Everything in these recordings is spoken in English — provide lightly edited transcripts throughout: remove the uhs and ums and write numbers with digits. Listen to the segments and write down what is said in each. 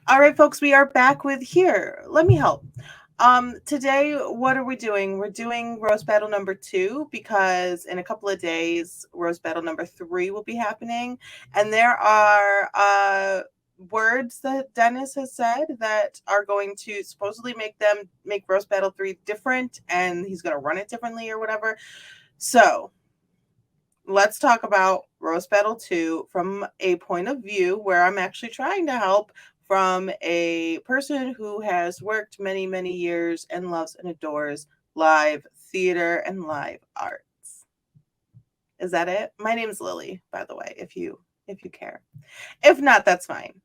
All right, folks, we are back with Here. Let me help. Today, what are we doing? We're doing roast battle number 2 because in a couple of days, roast battle number 3 will be happening. And there are words that Dennis has said that are going to supposedly make roast battle 3 different, and he's going to run it differently or whatever. So let's talk about Roast Battle 2 from a point of view where I'm actually trying to help from a person who has worked many, many years and loves and adores live theater and live arts. Is that it? My name's Lily, by the way, if you care. If not, that's fine.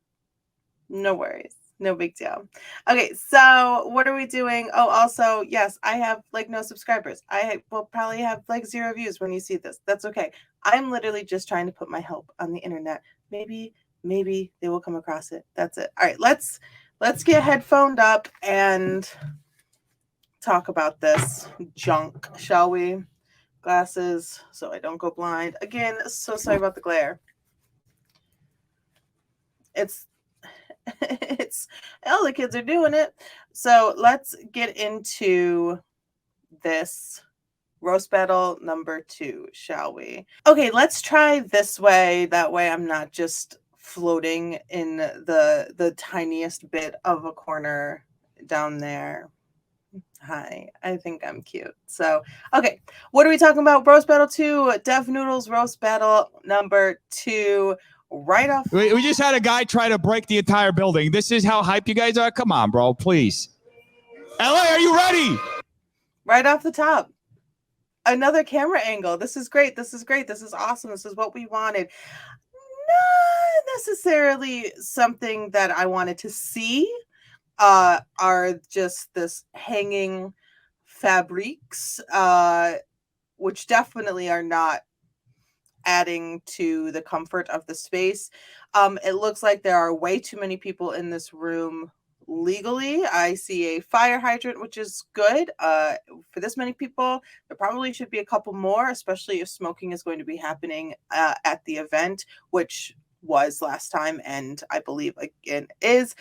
No worries. No big deal. Okay, so what are we doing? Oh, also, yes, I have like no subscribers. I will probably have like 0 views when you see this. That's okay. I'm literally just trying to put my help on the internet. Maybe they will come across it. That's it. All right, let's get headphoned up and talk about this junk, shall we? Glasses so I don't go blind. Again, so sorry about the glare. It's all the kids are doing it. So let's get into this roast battle number 2, shall we? Okay, let's try this way. That way I'm not just floating in the tiniest bit of a corner down there. Hi, I think I'm cute. So, okay, what are we talking about? Roast battle 2, Dev Noodles roast battle number 2. Right off. We just had a guy try to break the entire building. This is how hype you guys are? Come on, bro, please. LA, are you ready? Right off the top. Another camera angle. This is great. This is great. This is awesome. This is what we wanted. Not necessarily something that I wanted to see. Are just this hanging fabrics, which definitely are not adding to the comfort of the space. It looks like there are way too many people in this room legally. I see a fire hydrant, which is good. For this many people, there probably should be a couple more, especially if smoking is going to be happening at the event, which was last time and I believe again is.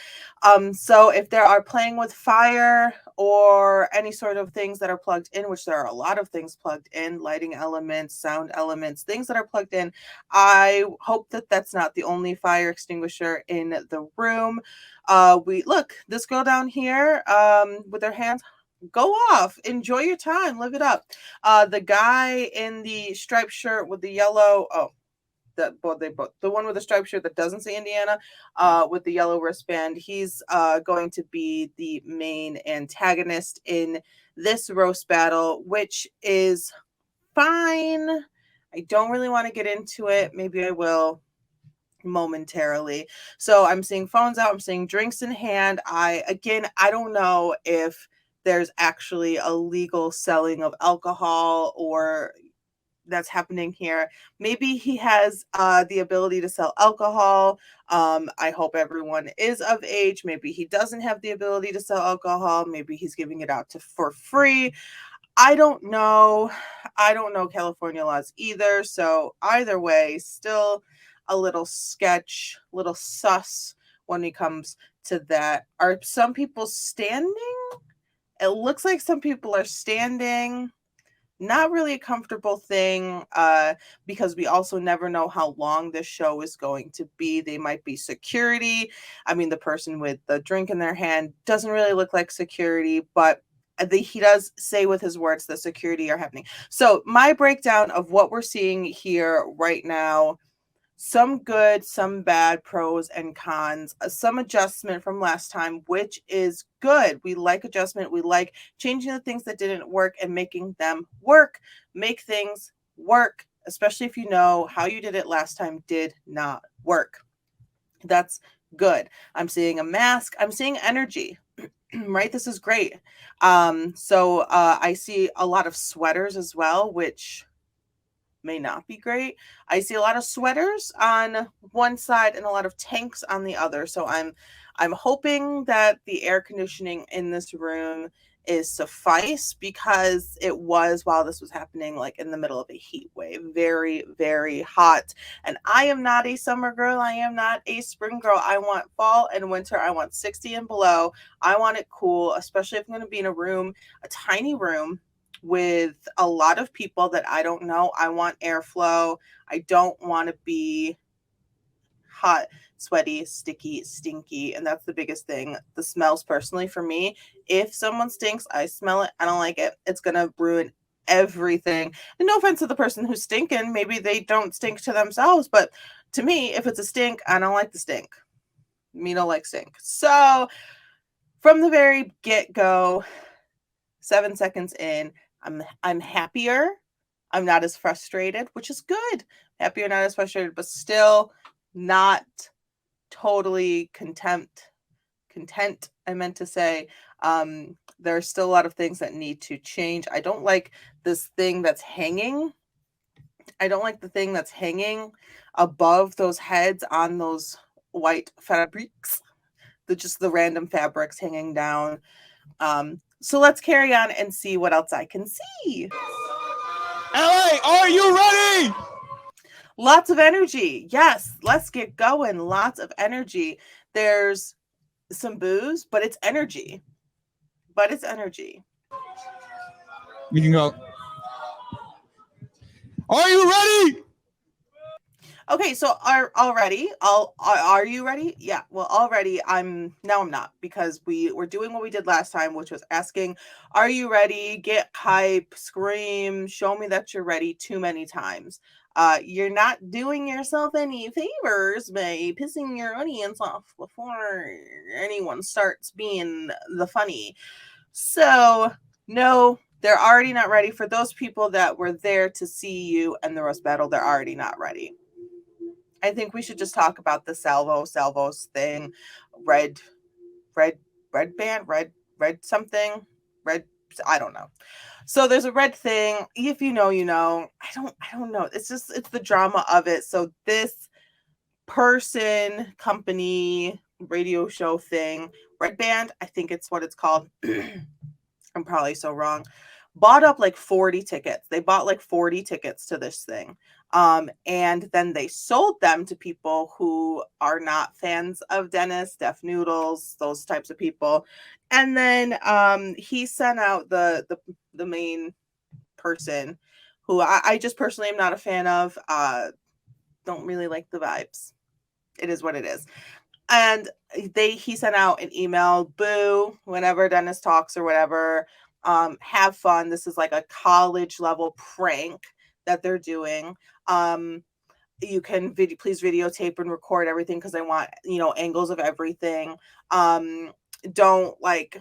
So if there are playing with fire or any sort of things that are plugged in, which there are a lot of things plugged in, lighting elements, sound elements, things that are plugged in, I hope that that's not the only fire extinguisher in the room. We look, this girl down here with her hands, go off, enjoy your time, live it up. The guy in the striped shirt with the yellow, the one with the striped shirt that doesn't say Indiana, with the yellow wristband, he's going to be the main antagonist in this roast battle, which is fine. I don't really want to get into it. Maybe I will momentarily. So I'm seeing phones out, I'm seeing drinks in hand. I don't know if there's actually a legal selling of alcohol or that's happening here. Maybe he has the ability to sell alcohol. I hope everyone is of age. Maybe he doesn't have the ability to sell alcohol. Maybe he's giving it out for free. I don't know. I don't know California laws either. So either way, still a little sketch, little sus when it comes to that. Are some people standing? It looks like some people are standing. Not really a comfortable thing because we also never know how long this show is going to be. They might be security. I mean, the person with the drink in their hand doesn't really look like security, but he does say with his words that security are happening. So my breakdown of what we're seeing here right now, some good, some bad, pros and cons, some adjustment from last time, which is good. We like adjustment. We like changing the things that didn't work and making them work. Make things work, especially if you know how you did it last time did not work. That's good. I'm seeing a mask. I'm seeing energy. Right? This is great. So I see a lot of sweaters as well, which may not be great. I see a lot of sweaters on one side and a lot of tanks on the other. So I'm hoping that the air conditioning in this room is suffice, because it was, while this was happening, like in the middle of a heat wave, very, very hot. And I am not a summer girl. I am not a spring girl. I want fall and winter. I want 60 and below. I want it cool, especially if I'm going to be in a room, a tiny room with a lot of people that I don't know. I want airflow. I don't want to be hot, sweaty, sticky, stinky. And that's the biggest thing. The smells, personally, for me, if someone stinks, I smell it, I don't like it, it's going to ruin everything. And no offense to the person who's stinking, maybe they don't stink to themselves, but to me, if it's a stink, I don't like the stink. Me don't like stink. So from the very get-go, 7 seconds in, I'm happier. I'm not as frustrated, which is good. Happier, not as frustrated, but still not totally content, I meant to say. There are still a lot of things that need to change. I don't like this thing that's hanging. I don't like the thing that's hanging above those heads on those white fabrics. Just the random fabrics hanging down. So let's carry on and see what else I can see. LA, are you ready? Lots of energy. Yes, let's get going. Lots of energy. There's some booze, but it's energy. You can go. Are you ready? Okay, so are you ready? Yeah. Well, already I'm not, because we're doing what we did last time, which was asking, are you ready? Get hype, scream, show me that you're ready too many times. You're not doing yourself any favors by pissing your audience off before anyone starts being the funny. So, no, they're already not ready. For those people that were there to see you and the roast battle, they're already not ready. I think we should just talk about the salvos thing. Red, red, red band, red something, red. I don't know. So there's a red thing. If you know, you know. I don't know. It's the drama of it. So this person, company, radio show thing, red band, I think it's what it's called. I'm probably so wrong. Bought up like 40 tickets. They bought like 40 tickets to this thing. And then they sold them to people who are not fans of Dennis, Deaf Noodles, those types of people. And then he sent out the main person, who I just personally am not a fan of. Don't really like the vibes. It is what it is. And he sent out an email, boo, whenever Dennis talks or whatever, have fun. This is like a college level prank that they're doing. You can please videotape and record everything, because I want, angles of everything. Don't like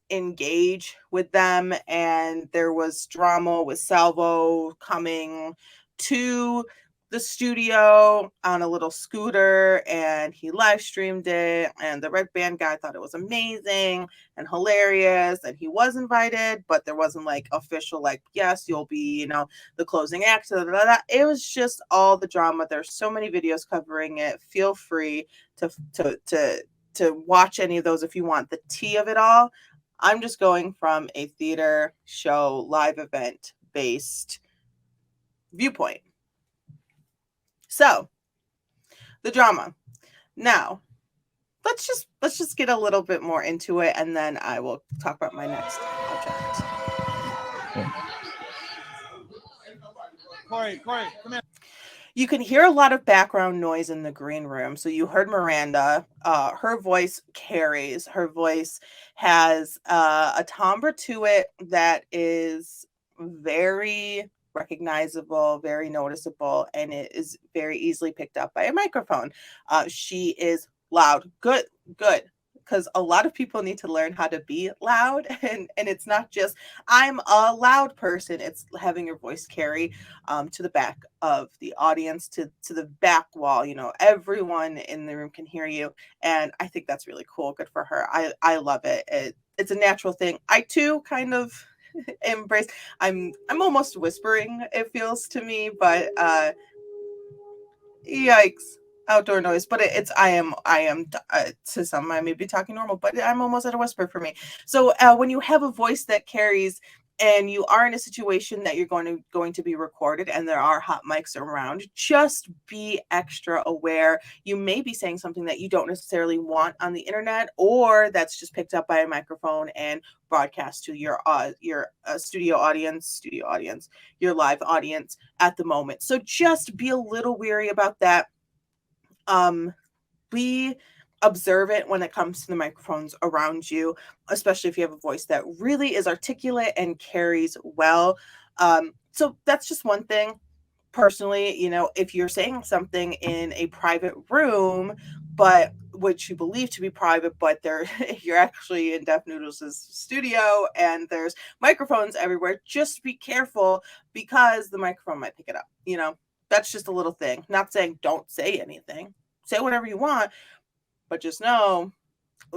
engage with them. And there was drama with Salvo coming to the studio on a little scooter, and he live streamed it, and the red band guy thought it was amazing and hilarious, and he was invited, but there wasn't like official, like, yes, you'll be, the closing act. It was just all the drama. There's so many videos covering it. Feel free to watch any of those if you want the tea of it all. I'm just going from a theater show, live event based viewpoint. So, the drama. Now, let's just get a little bit more into it, and then I will talk about my next object. Corey, come here. You can hear a lot of background noise in the green room. So you heard Miranda. Her voice carries. Her voice has a timbre to it that is very recognizable, very noticeable, and it is very easily picked up by a microphone. She is loud. Good. Because a lot of people need to learn how to be loud, and it's not just I'm a loud person. It's having your voice carry to the back of the audience, to the back wall. Everyone in the room can hear you, and I think that's really cool. Good for her. I love it. It's a natural thing. I too kind of embrace. I'm almost whispering, it feels to me, but yikes. outdoor noise, but I am to some I may be talking normal, but I'm almost at a whisper for me. So when you have a voice that carries and you are in a situation that you're going to be recorded and there are hot mics around, just be extra aware. You may be saying something that you don't necessarily want on the internet, or that's just picked up by a microphone and broadcast to your studio audience, your live audience at the moment. So just be a little weary about that. Be observant when it comes to the microphones around you, especially if you have a voice that really is articulate and carries well. So that's just one thing. Personally, if you're saying something in a private room, but which you believe to be private, but there you're actually in Deaf Noodles' studio and there's microphones everywhere, just be careful because the microphone might pick it up. That's just a little thing. Not saying don't say anything. Say whatever you want, but just know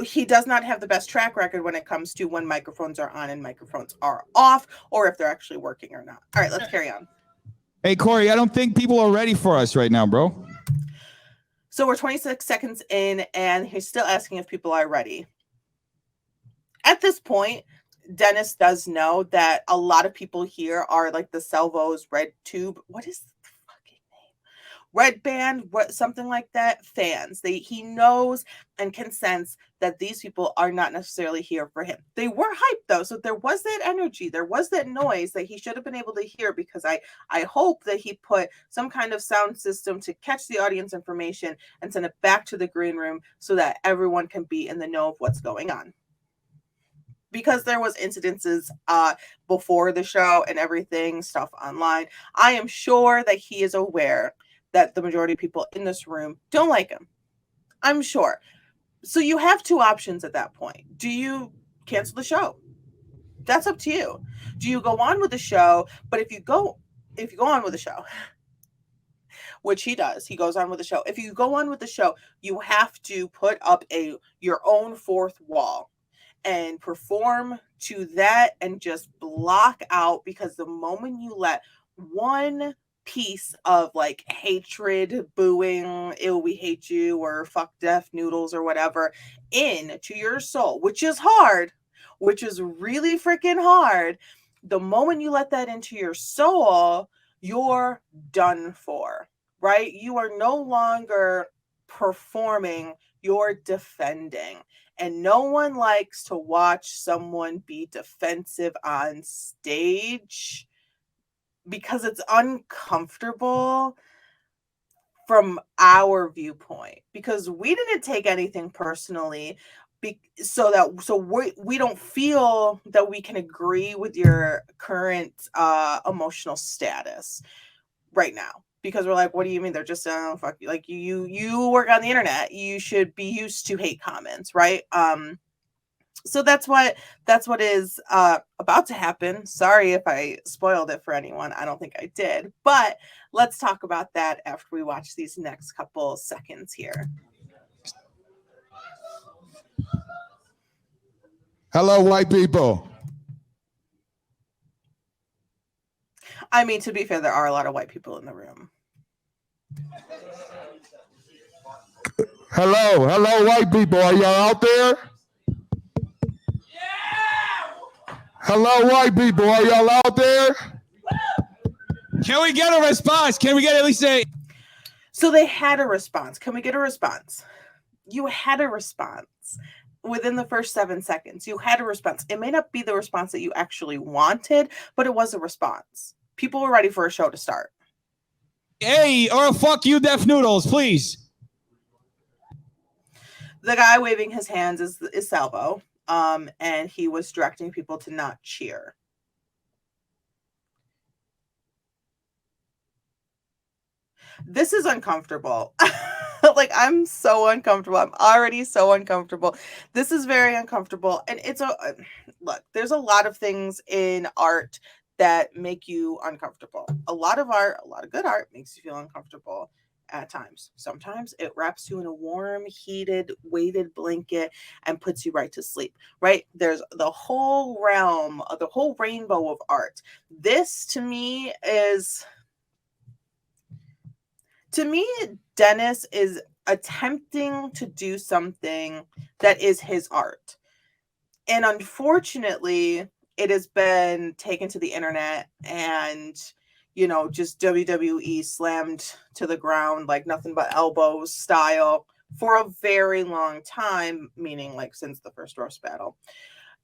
he does not have the best track record when it comes to when microphones are on and microphones are off, or if they're actually working or not. All right, let's carry on. Hey, Corey, I don't think people are ready for us right now, bro. So we're 26 seconds in, and he's still asking if people are ready. At this point, Dennis does know that a lot of people here are like the Salvo's Red Tube. What is the fucking name? Red Band, something like that, fans. He knows and can sense that these people are not necessarily here for him. They were hyped though, so there was that energy, there was that noise that he should have been able to hear, because I hope that he put some kind of sound system to catch the audience information and send it back to the green room so that everyone can be in the know of what's going on. Because there was incidences before the show and everything, stuff online, I am sure that he is aware that the majority of people in this room don't like him. I'm sure. So you have two options at that point. Do you cancel the show? That's up to you. Do you go on with the show? But if you go on with the show, which he does, he goes on with the show. If you go on with the show, you have to put up your own fourth wall and perform to that and just block out, because the moment you let one piece of like hatred, booing, ew, we hate you, or fuck Deaf Noodles or whatever in to your soul, which is hard, which is really freaking hard. The moment you let that into your soul, you're done for, right? You are no longer performing, you're defending. And no one likes to watch someone be defensive on stage because it's uncomfortable from our viewpoint, because we didn't take anything personally, so we don't feel that we can agree with your current emotional status right now, because we're like, what do you mean they're just fuck you, like you work on the internet, you should be used to hate comments, right? So that's what is about to happen. Sorry if I spoiled it for anyone. I don't think I did, but let's talk about that after we watch these next couple seconds here. Hello, white people. I mean, to be fair, there are a lot of white people in the room. Hello, white people. Are y'all out there? Hello, white people. Are y'all out there? Can we get a response? Can we get at least a... So they had a response. Can we get a response? You had a response within the first 7 seconds. You had a response. It may not be the response that you actually wanted, but it was a response. People were ready for a show to start. Hey, or fuck you, Deaf Noodles, please. The guy waving his hands is Salvo, and he was directing people to not cheer. This is uncomfortable. Like, I'm so uncomfortable. I'm already so uncomfortable. This is very uncomfortable. And look, there's a lot of things in art that make you uncomfortable. A lot of good art makes you feel uncomfortable at times. Sometimes it wraps you in a warm, heated, weighted blanket and puts you right to sleep, right? There's the whole realm, the whole rainbow of art. This to me To me, Dennis is attempting to do something that is his art. And unfortunately, it has been taken to the internet and, just WWE slammed to the ground like nothing but elbows style for a very long time, meaning like since the first roast battle.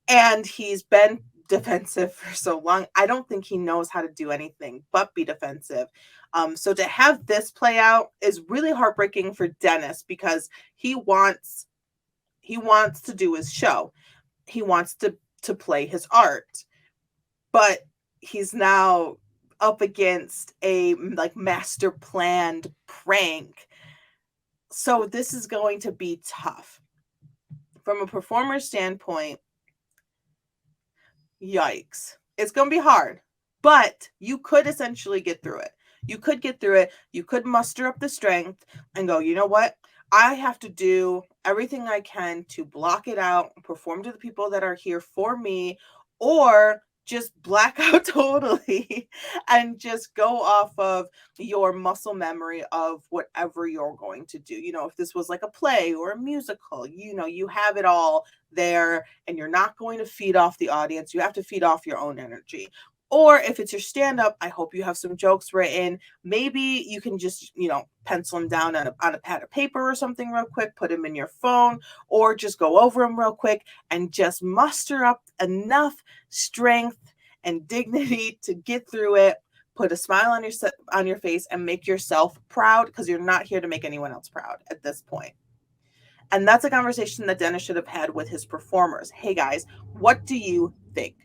And he's been defensive for so long. I don't think he knows how to do anything but be defensive. So to have this play out is really heartbreaking for Dennis because he wants to do his show. He wants to play his art. But he's now up against a like master planned prank. So this is going to be tough. From a performer standpoint, yikes. It's going to be hard, but you could essentially get through it. You could get through it. You could muster up the strength and go, you know what? I have to do everything I can to block it out, perform to the people that are here for me, or just black out totally and just go off of your muscle memory of whatever you're going to do. If this was like a play or a musical, you have it all there and you're not going to feed off the audience. You have to feed off your own energy. Or if it's your stand-up, I hope you have some jokes written. Maybe you can just, pencil them down on a pad of paper or something real quick, put them in your phone, or just go over them real quick and just muster up enough strength and dignity to get through it. Put a smile on your face and make yourself proud because you're not here to make anyone else proud at this point. And that's a conversation that Dennis should have had with his performers. Hey guys, what do you think?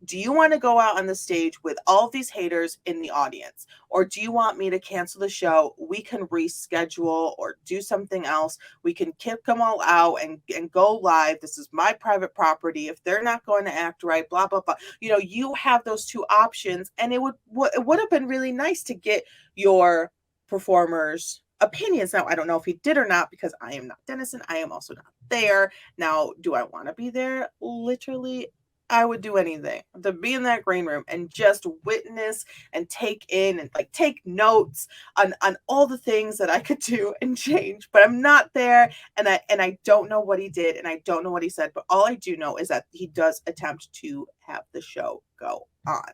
Do you want to go out on the stage with all of these haters in the audience? Or do you want me to cancel the show? We can reschedule or do something else. We can kick them all out and go live. This is my private property. If they're not going to act right, blah, blah, blah. You have those two options. And it would have been really nice to get your performers' opinions. Now, I don't know if he did or not because I am not Dennis and I am also not there. Now, do I want to be there? Literally, I would do anything to be in that green room and just witness and take in and like take notes on all the things that I could do and change. But I'm not there, and I don't know what he did and I don't know what he said. But all I do know is that he does attempt to have the show go on.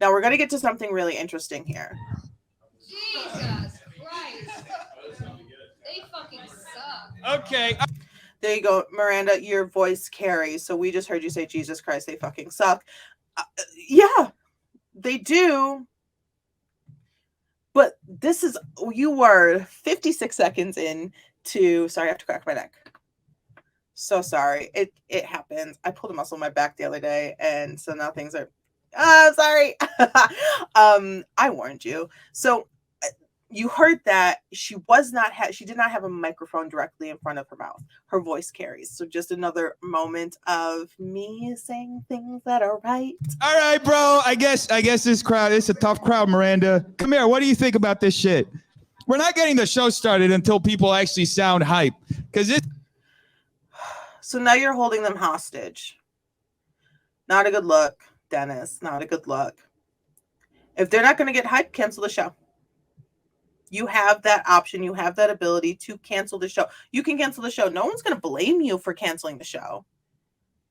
Now we're gonna get to something really interesting here. Jesus Christ! They fucking suck. Okay. There you go, Miranda, your voice carries. So we just heard you say, Jesus Christ, they fucking suck. Yeah, they do. But you were 56 seconds in to, sorry, I have to crack my neck. So sorry. It happens. I pulled a muscle in my back the other day. And so now things are, sorry. I warned you. So you heard that she did not have a microphone directly in front of her mouth. Her voice carries. So just another moment of me saying things that are right. All right, bro. I guess this crowd, it's a tough crowd, Miranda. Come here. What do you think about this shit? We're not getting the show started until people actually sound hype. So now you're holding them hostage. Not a good look, Dennis. Not a good look. If they're not going to get hyped, cancel the show. You have that option. You have that ability to cancel the show. You can cancel the show. No one's going to blame you for canceling the show.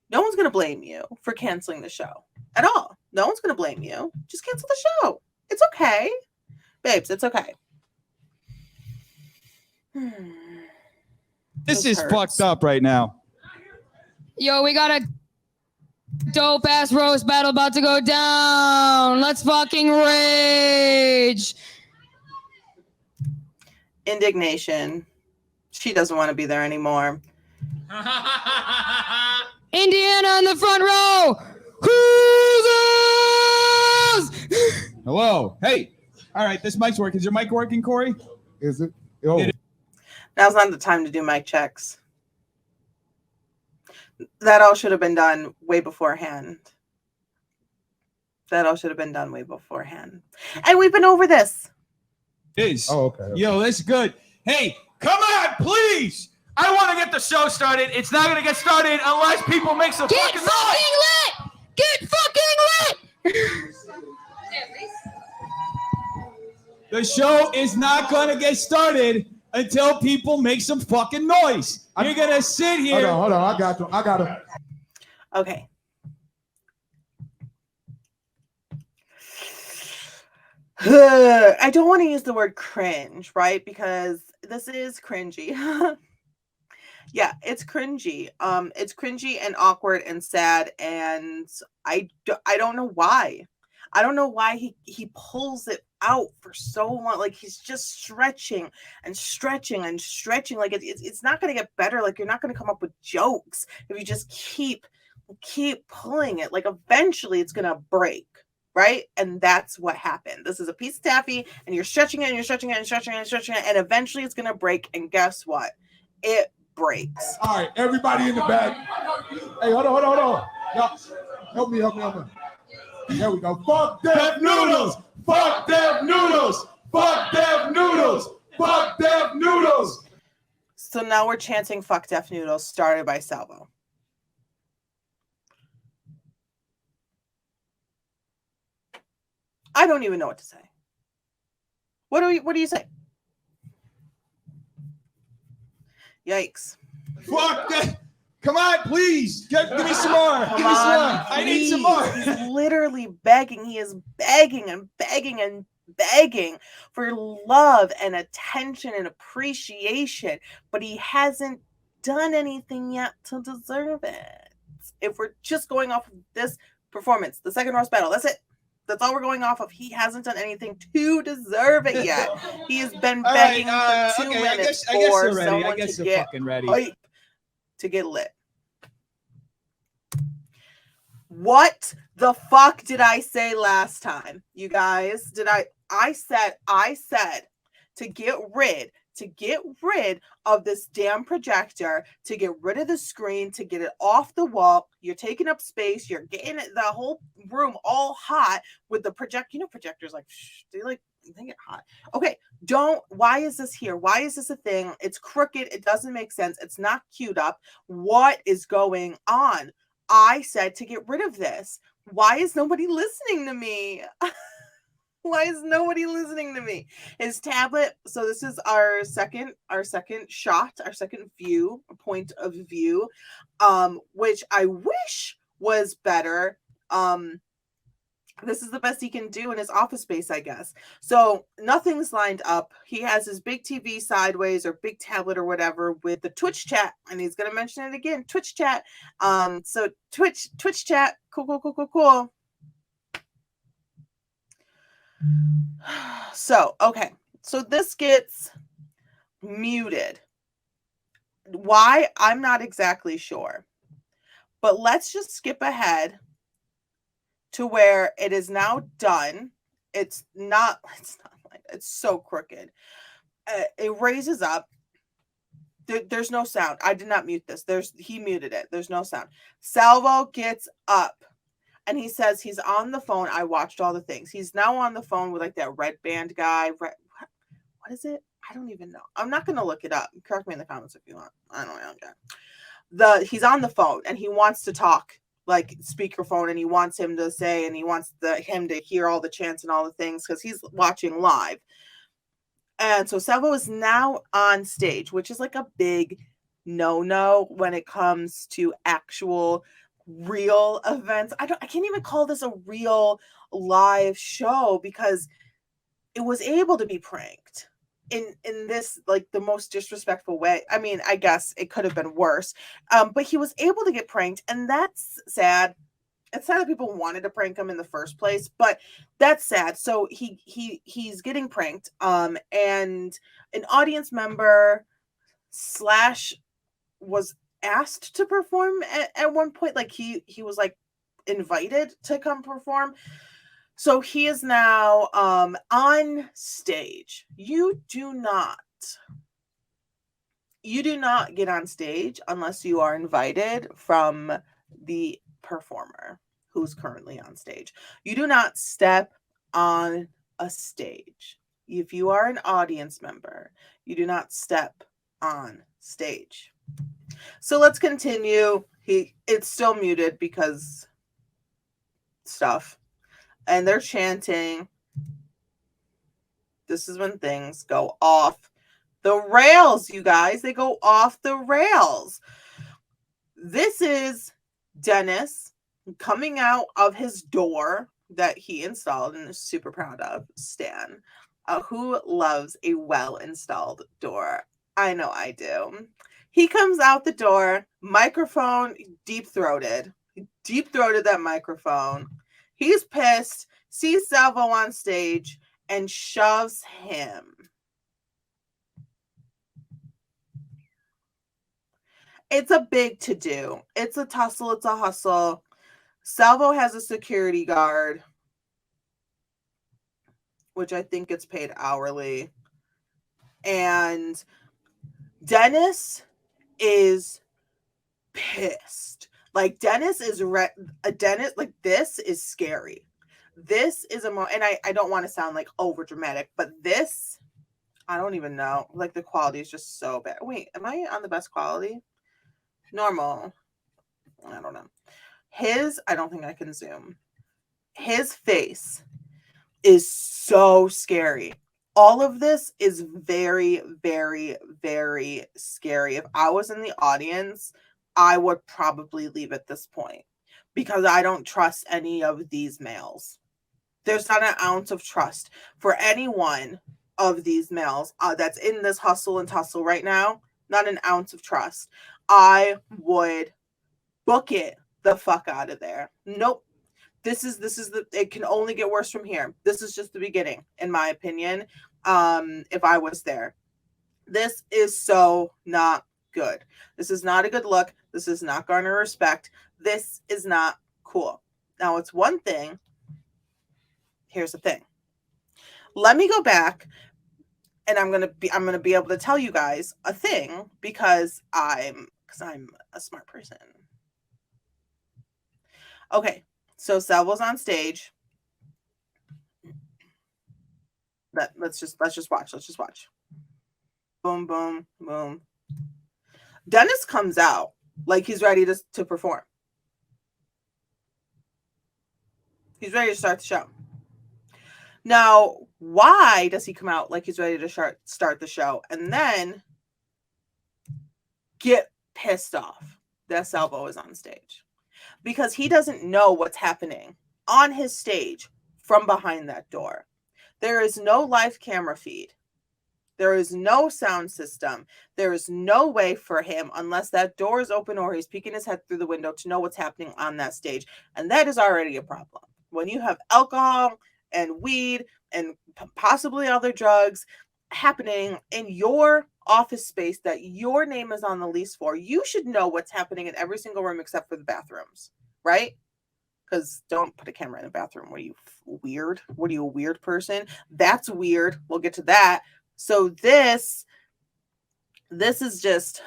No one's going to blame you for canceling the show at all. No one's going to blame you. Just cancel the show. It's okay. Babes, it's okay. This is fucked up right now. Yo, we got a dope ass roast battle about to go down. Let's fucking rage. Indignation. She doesn't want to be there anymore. Indiana in the front row. Who's Hello. Hey. All right, this mic's working. Is your mic working, Corey? Is it? Oh. Now's not the time to do mic checks. That all should have been done way beforehand. And we've been over this. It is. Oh, okay. Yo, that's good. Hey, come on, please. I want to get the show started. It's not going to get started unless people make some fucking noise. Get fucking lit! The show is not going to get started until people make some fucking noise. You're going to sit here. Hold on. I got him. Okay. I don't want to use the word cringe, right? Because this is cringy. Yeah, it's cringy. It's cringy and awkward and sad, and I don't know why. I don't know why he pulls it out for so long. Like he's just stretching and stretching and stretching. Like it's not going to get better. Like you're not going to come up with jokes if you just keep pulling it. Like eventually it's going to break. Right? And that's what happened. This is a piece of taffy, and you're stretching it, and you're stretching it, and stretching it, and stretching it, and eventually it's going to break. And guess what? It breaks. All right, everybody in the back. Hey, hold on. Y'all, help me. There we go. Fuck Deaf Noodles. Fuck Deaf Noodles. Fuck Deaf Noodles. Fuck Deaf Noodles. So now we're chanting "Fuck Deaf Noodles," started by Salvo. I don't even know what to say. What do you say? Yikes. Fuck that. Come on, please. Give me some more. Give me some more. I need some more. He's literally begging. He is begging and begging and begging for love and attention and appreciation, but he hasn't done anything yet to deserve it. If we're just going off of this performance, the second roast battle, that's it. That's all we're going off of. He hasn't done anything to deserve it yet. He has been begging for 2 minutes for someone to get hype, to get lit. What the fuck did I say last time, you guys? I said to get rid of this damn projector, to get rid of the screen, to get it off the wall. You're taking up space. You're getting the whole room all hot with the project. You know, projectors they get hot. Okay, why is this here? Why is this a thing? It's crooked. It doesn't make sense. It's not queued up. What is going on? I said to get rid of this. Why is nobody listening to me? Why is nobody listening to me? His tablet. So this is our second shot, our second point of view, which I wish was better. This is the best he can do in his office space, I guess. So nothing's lined up. He has his big TV sideways or big tablet or whatever with the Twitch chat, and he's gonna mention it again. Twitch chat. So Twitch chat. Cool. So, okay. So this gets muted. Why? I'm not exactly sure. But let's just skip ahead to where it is now done. It's so crooked. It raises up. There's no sound. I did not mute this. He muted it. There's no sound. Salvo gets up. And he says he's on the phone. I watched all the things. He's now on the phone with like that red band guy. What is it? I don't even know. I'm not going to look it up. Correct me in the comments if you want. I don't know. He's on the phone and he wants to talk like speakerphone, and he wants him to say, and he wants him to hear all the chants and all the things because he's watching live. And so Salvo is now on stage, which is like a big no when it comes to actual real events. I can't even call this a real live show because it was able to be pranked in this like the most disrespectful way. I mean, I guess it could have been worse, but he was able to get pranked, and that's sad. It's sad that people wanted to prank him in the first place, but that's sad. So he's getting pranked, and an audience member / was asked to perform at one point. Like he was like invited to come perform. So he is now on stage. You do not get on stage unless you are invited from the performer who's currently on stage. You do not step on a stage. If you are an audience member, you do not step on stage. So let's continue. It's still muted because stuff. And they're chanting. This is when things go off the rails, you guys. They go off the rails. This is Dennis coming out of his door that he installed and is super proud of, Stan, who loves a well-installed door. I know I do. He comes out the door, microphone deep-throated. Deep-throated that microphone. He's pissed, sees Salvo on stage, and shoves him. It's a big to-do. It's a tussle. It's a hustle. Salvo has a security guard, which I think gets paid hourly. And Dennis is pissed. Like, Dennis is Dennis, like, this is scary. This is and I don't want to sound like over dramatic, but this, I don't even know. Like, the quality is just so bad. Wait, am I on the best quality? Normal. I don't know. I don't think I can zoom. His face is so scary. All of this is very, very, very scary. If I was in the audience, I would probably leave at this point because I don't trust any of these males. There's not an ounce of trust for any one of these males that's in this hustle and tussle right now. Not an ounce of trust. I would book it the fuck out of there. Nope. It can only get worse from here. This is just the beginning, in my opinion. If I was there, this is so not good. This is not a good look. This is not garner respect. This is not cool. Now, it's one thing. Here's the thing. Let me go back, and I'm gonna be able to tell you guys a thing because I'm a smart person. Okay, so Salvo's on stage. Let's just watch. Let's just watch. Boom, boom, boom. Dennis comes out like he's ready to perform. He's ready to start the show. Now, why does he come out like he's ready to start the show and then get pissed off that Salvo is on stage? Because he doesn't know what's happening on his stage from behind that door. There is no live camera feed. There is no sound system. There is no way for him, unless that door is open or he's peeking his head through the window, to know what's happening on that stage. And that is already a problem. When you have alcohol and weed and possibly other drugs happening in your office space that your name is on the lease for, you should know what's happening in every single room except for the bathrooms, right? Because don't put a camera in the bathroom. What are you, weird? What are you, a weird person? That's weird. We'll get to that. So this is just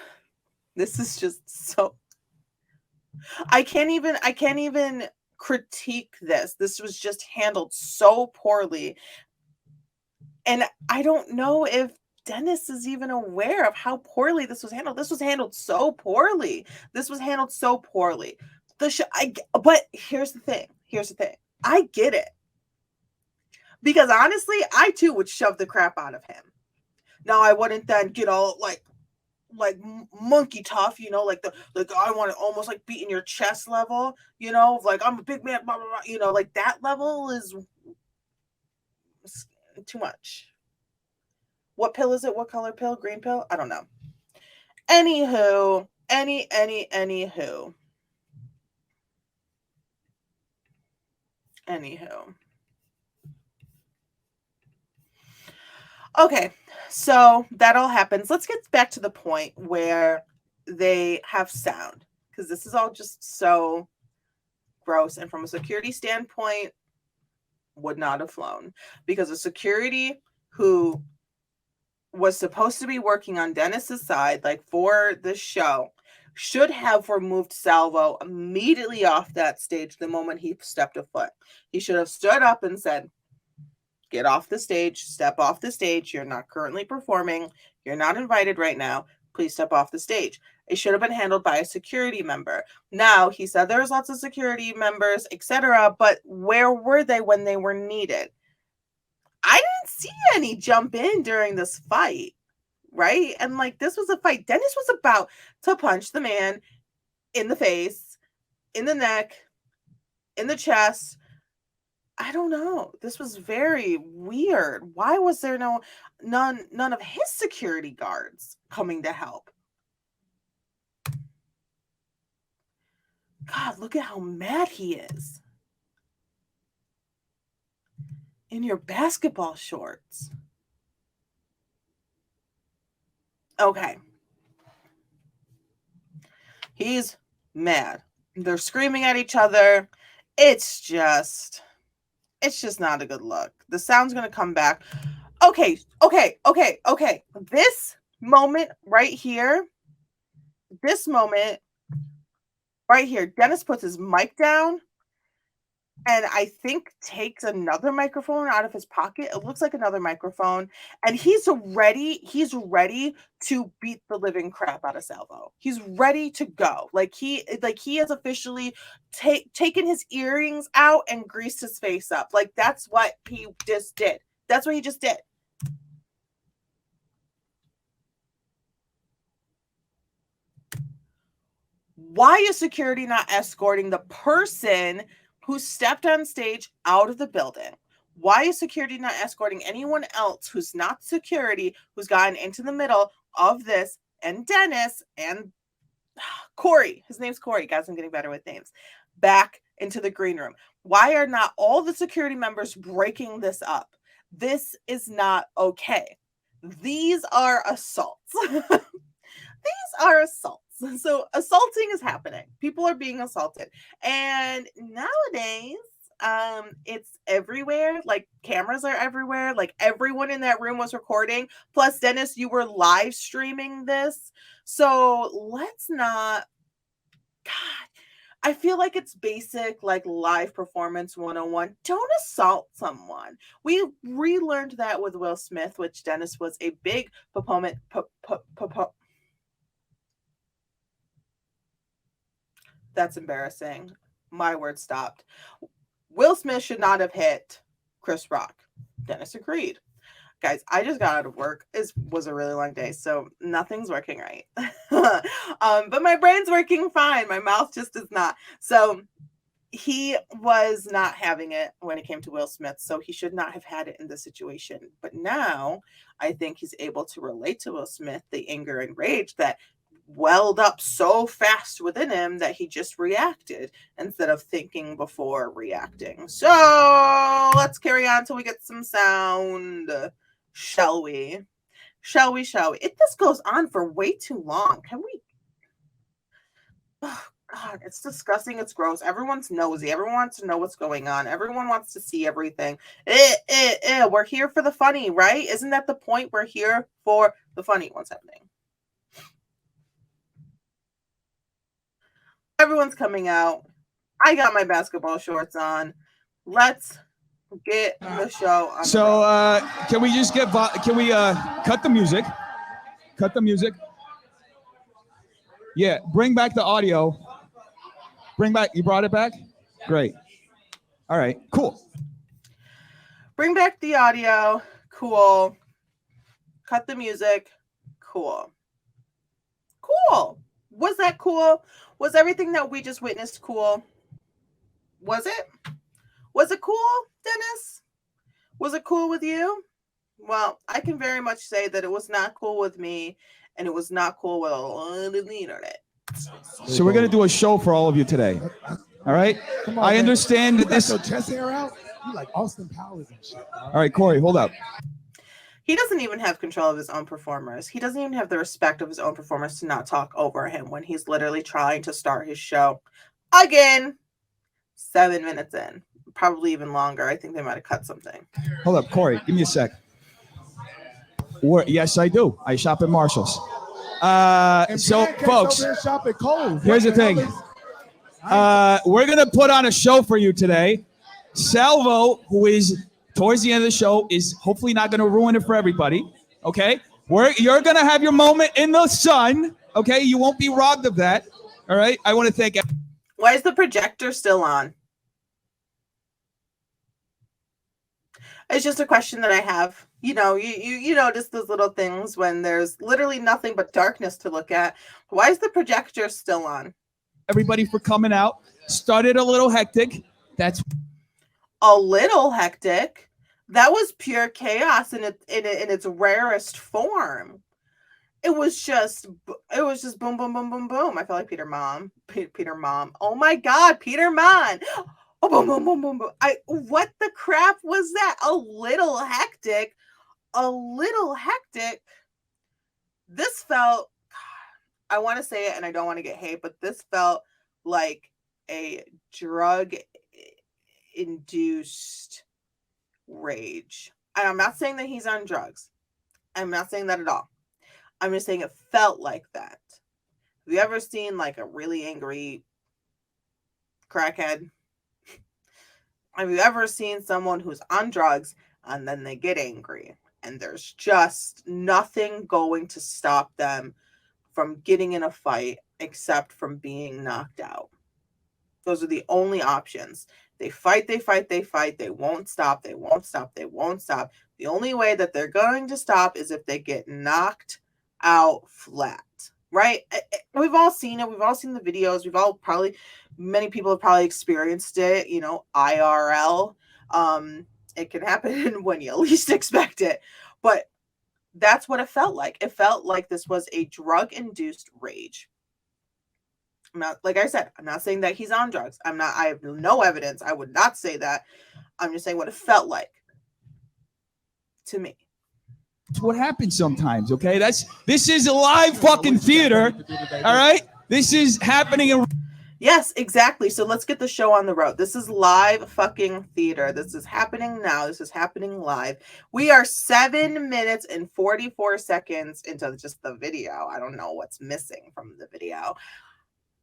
so, I can't even critique this. This was just handled so poorly. And I don't know if Dennis is even aware of how poorly this was handled. This was handled so poorly. But here's the thing. I get it. Because honestly, I too would shove the crap out of him. Now, I wouldn't then get all like monkey tough, like I want to almost like beat in your chest level, like I'm a big man, blah, blah, blah, like that level is too much. What pill is it? What color pill? Green pill? I don't know. Anywho. Okay, so that all happens. Let's get back to the point where they have sound, because this is all just so gross. And from a security standpoint, would not have flown, because a security who was supposed to be working on Dennis's side, like for the show, should have removed Salvo immediately off that stage the moment he stepped a foot. He should have stood up and said, get off the stage, step off the stage. You're not currently performing. You're not invited right now. Please step off the stage. It should have been handled by a security member. Now, he said there was lots of security members, etc., but where were they when they were needed? I didn't see any jump in during this fight, right? And like this was a fight. Dennis was about to punch the man in the face, in the neck, in the chest. I don't know. This was very weird. Why was there none of his security guards coming to help? God, look at how mad he is. In your basketball shorts. Okay. He's mad. They're screaming at each other. It's just not a good look. The sound's going to come back. Okay. This moment right here, Dennis puts his mic down and I think takes another microphone out of his pocket. It looks like another microphone. And he's ready to beat the living crap out of Salvo. He's ready to go. Like he has officially taken his earrings out and greased his face up. Like that's what he just did. That's what he just did. Why is security not escorting the person who stepped on stage out of the building? Why is security not escorting anyone else who's not security, who's gotten into the middle of this, and Dennis and Corey, his name's Corey, guys, I'm getting better with names, back into the green room? Why are not all the security members breaking this up? This is not okay. These are assaults. These are assaults. So assaulting is happening. People are being assaulted. And nowadays, it's everywhere. Like cameras are everywhere. Like everyone in that room was recording. Plus, Dennis, you were live streaming this. So let's not, God, I feel like it's basic, like live performance 101. Don't assault someone. We relearned that with Will Smith, which Dennis was a big proponent. That's embarrassing. My word stopped. Will Smith should not have hit Chris Rock. Dennis agreed. Guys, I just got out of work. It was a really long day, so nothing's working right. But my brain's working fine. My mouth just is not. So he was not having it when it came to Will Smith, so he should not have had it in this situation. But now I think he's able to relate to Will Smith, the anger and rage that welled up so fast within him that he just reacted instead of thinking before reacting. So let's carry on till we get some sound. Shall we? This goes on for way too long. Can we? Oh, God, it's disgusting. It's gross. Everyone's nosy. Everyone wants to know what's going on. Everyone wants to see everything. We're here for the funny, right? Isn't that the point? We're here for the funny. What's happening? Everyone's coming out. I got my basketball shorts on. Let's get the show on. So can we just cut the music? Cut the music. Yeah, bring back the audio. You brought it back? Great. All right, cool. Bring back the audio. Cool. Cut the music. Cool. Was that cool? Was everything that we just witnessed cool? Was it? Was it cool, Dennis? Was it cool with you? Well, I can very much say that it was not cool with me, and it was not cool with a lot of the internet. So we're gonna do a show for all of you today. All right? Come on, I man. understand that You got this. your chest hair out? You like Austin Powers and shit. All right, Corey, hold up. He doesn't even have control of his own performers. He doesn't even have the respect of his own performers to not talk over him when he's literally trying to start his show. Again, 7 minutes in. Probably even longer. I think they might have cut something. Hold up, Corey, give me a sec. Yes, I do. I shop at Marshall's. So, folks, here's the thing. We're going to put on a show for you today. Salvo, who is towards the end of the show, is hopefully not going to ruin it for everybody. Okay? You're going to have your moment in the sun. Okay? You won't be robbed of that. All right? I want to thank. Why is the projector still on? It's just a question that I have. You notice those little things when there's literally nothing but darkness to look at. Why is the projector still on? Everybody for coming out. Started a little hectic. That's a little hectic. That was pure chaos in its rarest form. It was just boom, boom, boom, boom, boom. I feel like Peter Mom. Peter Mom. Oh my God, Peter Mon. Oh, boom, boom, boom, boom, boom. What the crap was that? A little hectic. A little hectic. This felt, I want to say it and I don't want to get hate, but this felt like a drug induced rage. And I'm not saying that he's on drugs. I'm not saying that at all. I'm just saying it felt like that. Have you ever seen like a really angry crackhead? Have you ever seen someone who's on drugs and then they get angry and there's just nothing going to stop them from getting in a fight except from being knocked out? Those are the only options. They fight, they fight, they fight. They won't stop. They won't stop. They won't stop. The only way that they're going to stop is if they get knocked out flat, right? We've all seen it. We've all seen the videos. Many people have probably experienced it, IRL. It can happen when you least expect it. But that's what it felt like. It felt like this was a drug-induced rage. Like I said, I'm not saying that he's on drugs. I have no evidence. I would not say that. I'm just saying what it felt like to me. It's what happens sometimes, okay? This is a live fucking theater. All right? This is happening in Yes, exactly. So let's get the show on the road. This is live fucking theater. This is happening now. This is happening live. We are 7 minutes and 44 seconds into just the video. I don't know what's missing from the video.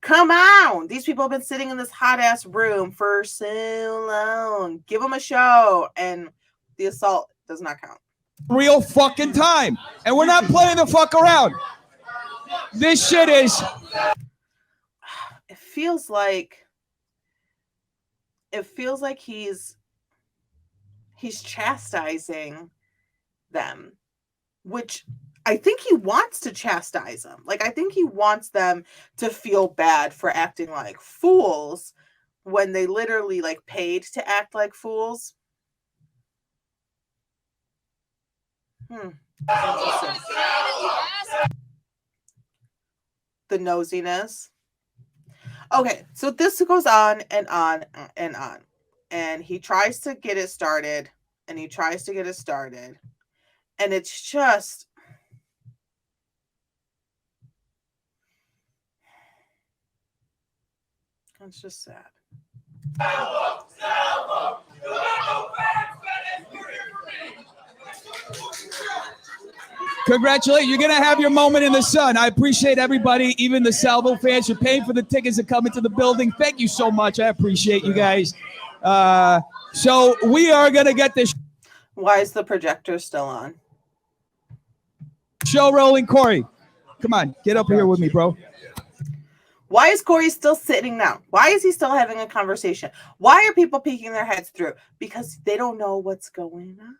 Come on. These people have been sitting in this hot ass room for so long. Give them a show. And the assault does not count. Real fucking time. And we're not playing the fuck around. This shit is. It feels like he's chastising them, which I think he wants to chastise them. Like, I think he wants them to feel bad for acting like fools when they literally like paid to act like fools. The nosiness. Okay, so this goes on and on and on. And he tries to get it started, and he tries to get it started. And it's just... it's just sad. Congratulations. You're going to have your moment in the sun. I appreciate everybody, even the Salvo fans. You're paying for the tickets to come into the building. Thank you so much. I appreciate you guys. So we are going to get this. Why is the projector still on? Show rolling. Corey, come on. Get up here with me, bro. Why is Corey still sitting down? Why is he still having a conversation? Why are people peeking their heads through? Because they don't know what's going on.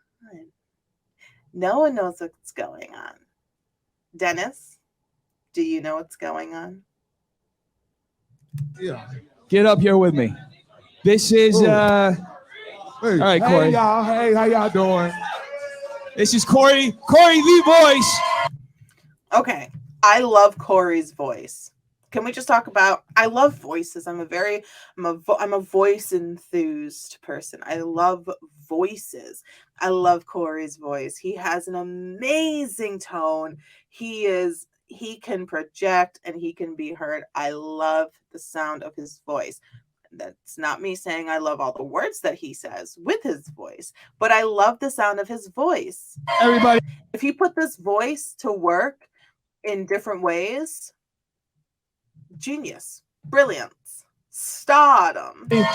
No one knows what's going on. Dennis, do you know what's going on? Yeah. Get up here with me. This is Hey, all right, Corey. Hey, y'all. Hey, how y'all doing? This is Corey the voice. Okay, I love Corey's voice. Can we just talk about? I love voices. I'm a voice enthused person. I love voices. I love Corey's voice. He has an amazing tone. He can project and he can be heard. I love the sound of his voice. That's not me saying I love all the words that he says with his voice, but I love the sound of his voice. Everybody, if you put this voice to work in different ways, genius, brilliance, stardom. Yeah.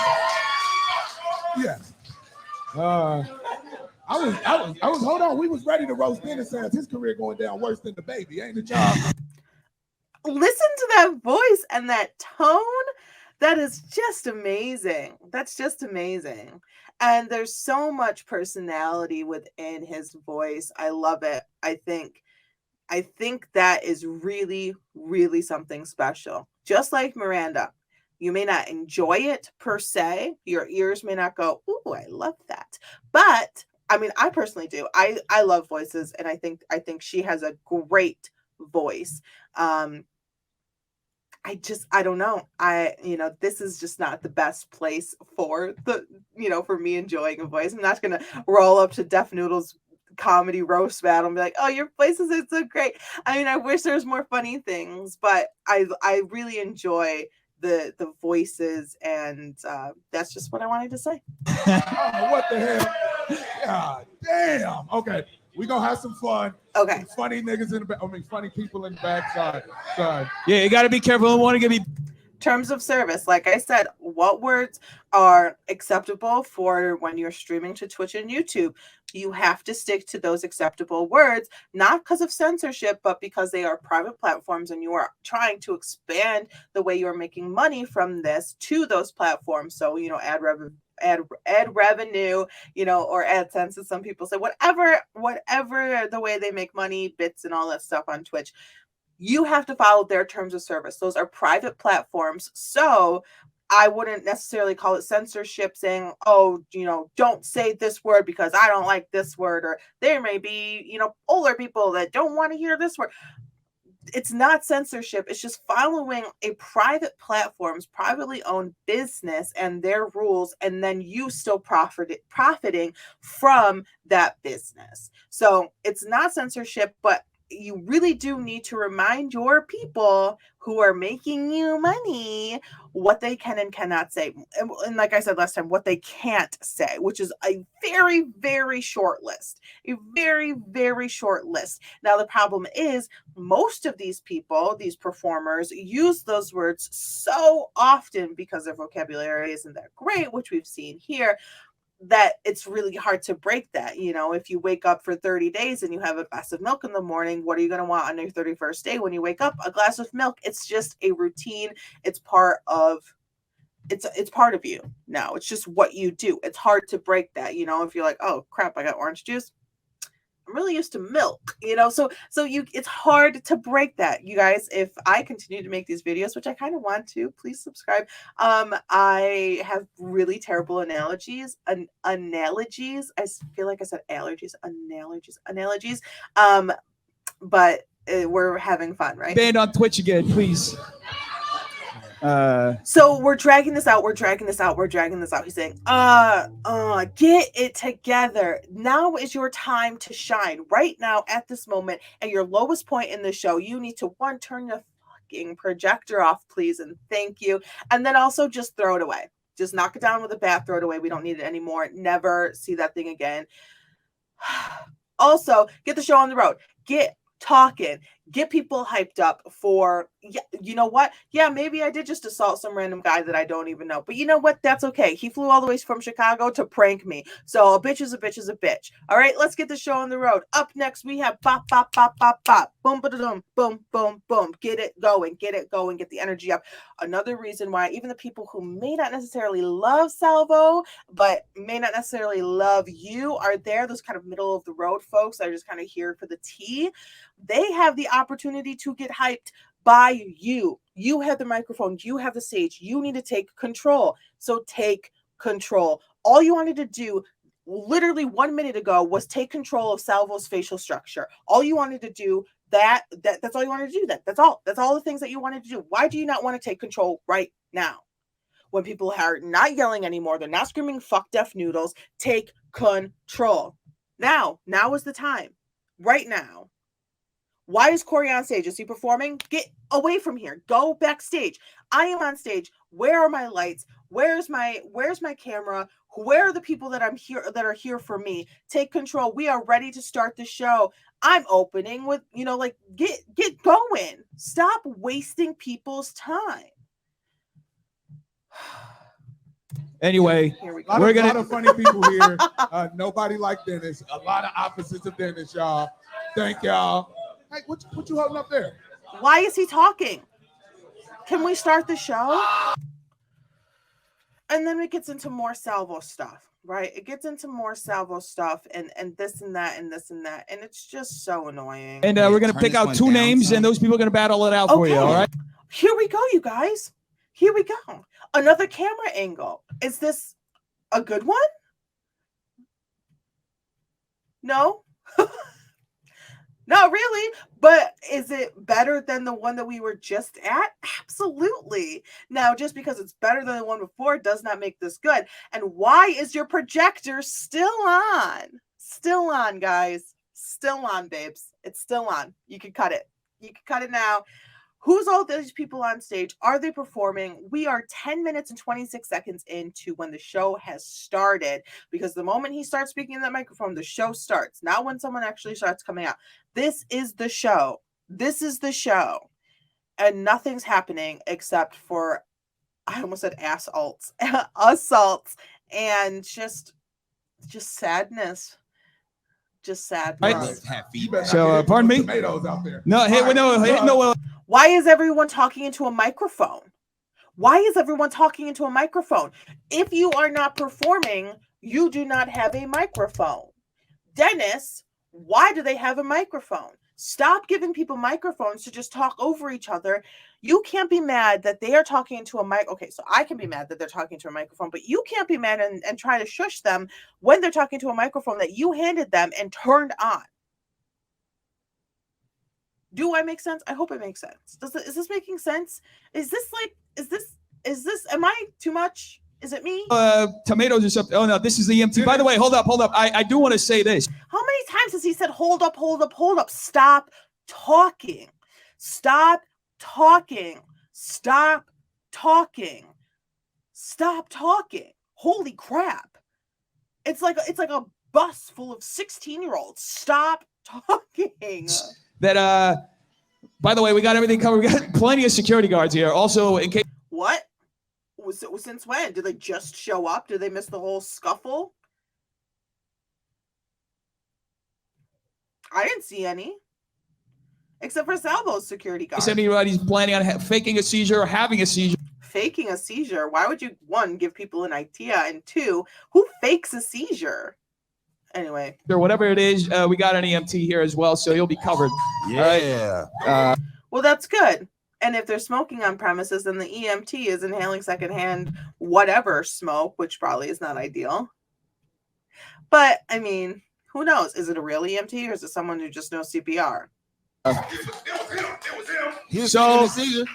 I was hold on. We was ready to roast Dennis Sands. His career going down worse than the baby, ain't it, y'all? Listen to that voice and that tone That is just amazing. That's just amazing. And there's so much personality within his voice. I love it. I think that is really, really something special. Just like Miranda, you may not enjoy it per se. Your ears may not go, "Ooh, I love that." But I mean, I personally do. I love voices, and I think she has a great voice. Um, I don't know. This is just not the best place for for me enjoying a voice. I'm not gonna roll up to Deaf Noodles comedy roast battle and be like, "Oh, your voices are so great." I mean, I wish there was more funny things, but I really enjoy the voices, and that's just what I wanted to say. Oh, what the hell? God damn. Okay. We're gonna have some fun. Okay. Some funny niggas in the back. I mean, funny people in the back. Sorry. Yeah, you got to be careful. I want to give you Terms of service, like I said, what words are acceptable for when you're streaming to Twitch and YouTube? You have to stick to those acceptable words, not because of censorship, but because they are private platforms and you are trying to expand the way you're making money from this to those platforms. So, ad revenue, or AdSense, as some people say, whatever the way they make money, bits and all that stuff on Twitch. You have to follow their terms of service. Those are private platforms. So I wouldn't necessarily call it censorship saying, "Oh, don't say this word because I don't like this word." Or there may be, older people that don't want to hear this word. It's not censorship. It's just following a private platform's privately owned business and their rules, and then you still profiting from that business. So it's not censorship, but you really do need to remind your people who are making you money what they can and cannot say. And like I said last time, what they can't say, which is a very, very short list. A very, very short list. Now, the problem is most of these people, these performers, use those words so often because their vocabulary isn't that great, which we've seen here, that it's really hard to break that. If you wake up for 30 days and you have a glass of milk in the morning, what are you going to want on your 31st day when you wake up? A glass of milk. It's just a routine. It's part of you now. It's just what you do. It's hard to break that. If you're like, "Oh crap, I got orange juice, I'm really used to milk," so it's hard to break that. You guys, if I continue to make these videos, which I kind of want to, please subscribe. I have really terrible analogies. I feel like I said allergies, analogies. But we're having fun, right? banned on Twitch again, please. So we're dragging this out. He's saying, get it together. Now is your time to shine. Right now, at this moment, at your lowest point in the show, you need to turn your fucking projector off, please, and thank you. And then also just throw it away. Just knock it down with a bat, throw it away. We don't need it anymore. Never see that thing again. Also, get the show on the road. Get talking, get people hyped up for, you know what? Yeah, maybe I did just assault some random guy that I don't even know. But you know what? That's okay. He flew all the way from Chicago to prank me. So a bitch is a bitch is a bitch. All right, let's get the show on the road. Up next, we have bop, bop, bop, bop, bop. Boom, ba-da-dum, boom, boom, boom. Get it going, get the energy up. Another reason why even the people who may not necessarily love Salvo, but may not necessarily love you are there. Those kind of middle of the road folks that are just kind of here for the tea. They have the opportunity to get hyped by you. You have the microphone. You have the stage. You need to take control. So take control. All you wanted to do literally 1 minute ago was take control of Salvo's facial structure. All you wanted to do that's all you wanted to do. That's all the things that you wanted to do. Why do you not want to take control right now? When people are not yelling anymore, they're not screaming "fuck Deaf Noodles." Take control. Now is the time. Right now. Why is Corey on stage? Is he performing? Get away from here. Go backstage. I am on stage. Where are my lights? Where's my camera? Where are the people that are here for me? Take control. We are ready to start the show. I'm opening with, get going. Stop wasting people's time. Anyway, we're gonna a lot of funny people here. Nobody like Dennis. A lot of opposites of Dennis, y'all. Thank y'all. Hey, what you holding up there? Why is he talking? Can we start the show? And then it gets into more salvo stuff, right? It gets into more salvo stuff and this and that and this and that. And it's just so annoying. And we're going to pick out 2 names, and those people are going to battle it out for you, all right? Here we go, you guys. Here we go. Another camera angle. Is this a good one? No? Not really, but is it better than the one that we were just at? Absolutely. Now, just because it's better than the one before does not make this good. And why is your projector still on? Still on, guys. Still on, babes. It's still on. You can cut it. You can cut it now. Who's all these people on stage? Are they performing? We are 10 minutes and 26 seconds into when the show has started, because the moment he starts speaking in that microphone, the show starts. Not when someone actually starts coming out. This is the show. This is the show. And nothing's happening except for, I almost said assaults, assaults, and just sadness. Just sadness. Right. So, pardon me? Tomatoes out there. No, hey, no. Why is everyone talking into a microphone? Why is everyone talking into a microphone? If you are not performing, you do not have a microphone. Dennis, why do they have a microphone? Stop giving people microphones to just talk over each other. You can't be mad that they are talking into a mic. Okay, so I can be mad that they're talking to a microphone, but you can't be mad and try to shush them when they're talking to a microphone that you handed them and turned on. Do I make sense? I hope it makes sense. Is this making sense? Is this, am I too much? Is it me? Tomatoes or something. Oh, no, this is the EMT. By the way, hold up. I do want to say this. How many times has he said, hold up? Stop talking. Stop talking. Stop talking. Stop talking. Holy crap. It's like a bus full of 16-year-olds. Stop talking. That, by the way, we got everything covered. We got plenty of security guards here. Also, in case. What? Since when? Did they just show up? Did they miss the whole scuffle? I didn't see any. Except for Salvo's security guard. If anybody's planning on faking a seizure or having a seizure. Faking a seizure? Why would you, 1, give people an idea, and 2, who fakes a seizure? Anyway. Or whatever it is, we got an EMT here as well, so you'll be covered. Yeah. Well, that's good. And if they're smoking on premises, then the EMT is inhaling secondhand whatever smoke, which probably is not ideal. But, I mean, who knows? Is it a real EMT or is it someone who just knows CPR? He was faking a seizure.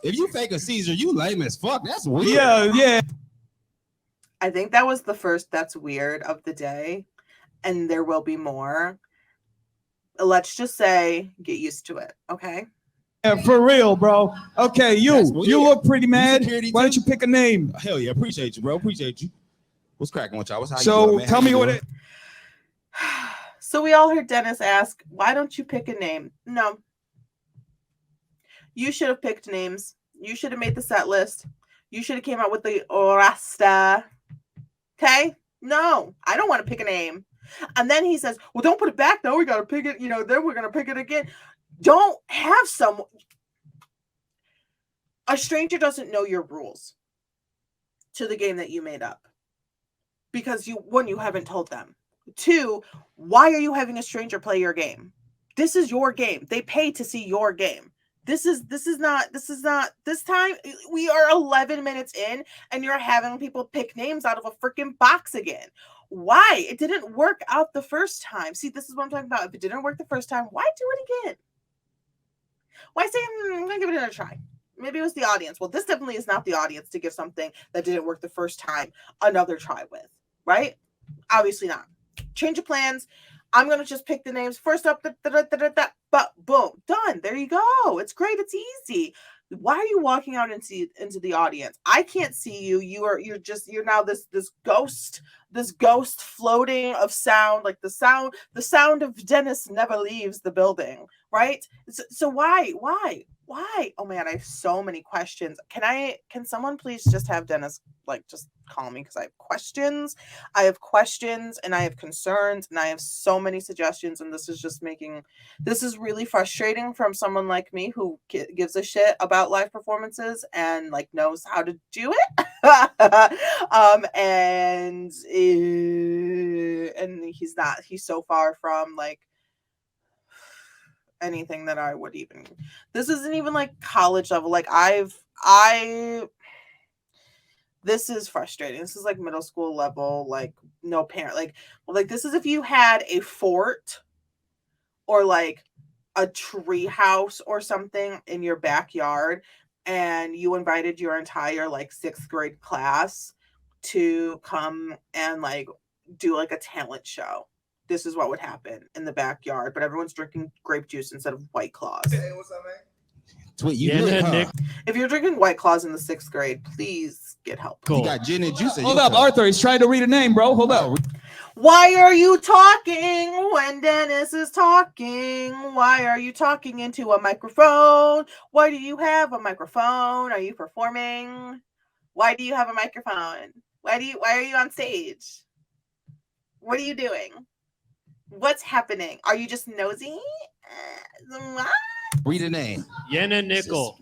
If you fake a seizure, you lame as fuck. That's weird. Yeah. I think that was the first That's Weird of the day. And there will be more. Let's just say, get used to it, okay? Yeah, for real, bro. Okay, you look pretty mad. Why don't you pick a name? Hell yeah, appreciate you, bro. Appreciate you. What's cracking with y'all? What's how so you doing, man? Tell me what it. So we all heard Dennis ask, why don't you pick a name? No. You should have picked names. You should have made the set list. You should have came out with the Rasta. Okay? No, I don't want to pick a name. And then he says, well, don't put it back. No, we got to pick it. Then we're going to pick it again. Don't have someone. A stranger doesn't know your rules to the game that you made up. Because you haven't told them. 2, why are you having a stranger play your game? This is your game. They pay to see your game. This time we are 11 minutes in and you're having people pick names out of a freaking box again. Why? It didn't work out the first time. See, this is what I'm talking about. If it didn't work the first time, why do it again? Why say, I'm going to give it another try? Maybe it was the audience. Well, this definitely is not the audience to give something that didn't work the first time another try with, right? Obviously not. Change of plans. I'm going to just pick the names first up, but boom, done. There you go. It's great. It's easy. Why are you walking out into the audience? I can't see you. You're now this ghost floating of sound, like the sound of Dennis never leaves the building, right? So why? Oh man, I have so many questions. Can someone please just have Dennis just call me, because I have questions and I have concerns and I have so many suggestions, and this is really frustrating from someone like me who gives a shit about live performances and knows how to do it. And he's not. He's so far from like anything that I would even. This isn't even like college level. Like I. This is frustrating. This is like middle school level. Like no parent. Like this is if you had a fort or like a tree house or something in your backyard and you invited your entire like 6th grade class to come and like do like a talent show. This is what would happen in the backyard, but everyone's drinking grape juice instead of White Claws. Hey, what's up, man? Tweet you Yeah, lit, huh? Nick. If you're drinking White Claws in the 6th grade, please get help. You got gin and juice. Hold up, Arthur. He's trying to read a name, bro. Hold up. Why are you talking when Dennis is talking? Why are you talking into a microphone? Why do you have a microphone? Are you performing? Why do you have a microphone? Why are you on stage? What are you doing? What's happening? Are you just nosy? What? Read a name. Yenna Nickel.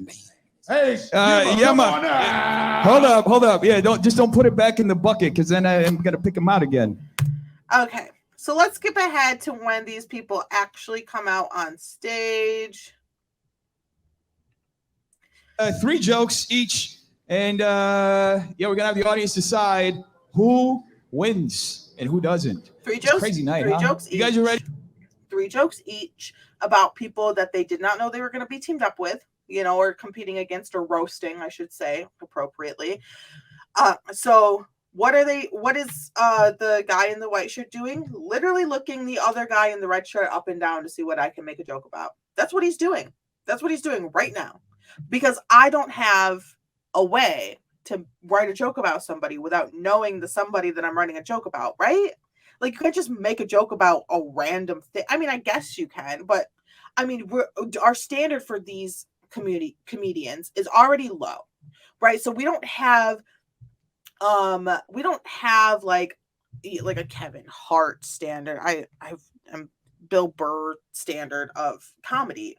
Hey, Yama. Hold up. Yeah, don't put it back in the bucket because then I'm gonna pick him out again. Okay, so let's skip ahead to when these people actually come out on stage. 3 jokes each, and yeah, we're gonna have the audience decide who wins and who doesn't. 3 jokes. Crazy night, 3 huh? jokes. You guys are ready? 3 jokes each about people that they did not know they were going to be teamed up with, or competing against, or roasting, I should say, appropriately. So what is the guy in the white shirt doing? Literally looking the other guy in the red shirt up and down to see what I can make a joke about. That's what he's doing. That's what he's doing right now. Because I don't have a way to write a joke about somebody without knowing the somebody that I'm writing a joke about, right? Like, you can't just make a joke about a random thing. I mean, I guess you can, but I mean, our standard for these comedians is already low, right? So we don't have like a Kevin Hart standard. I'm Bill Burr standard of comedy,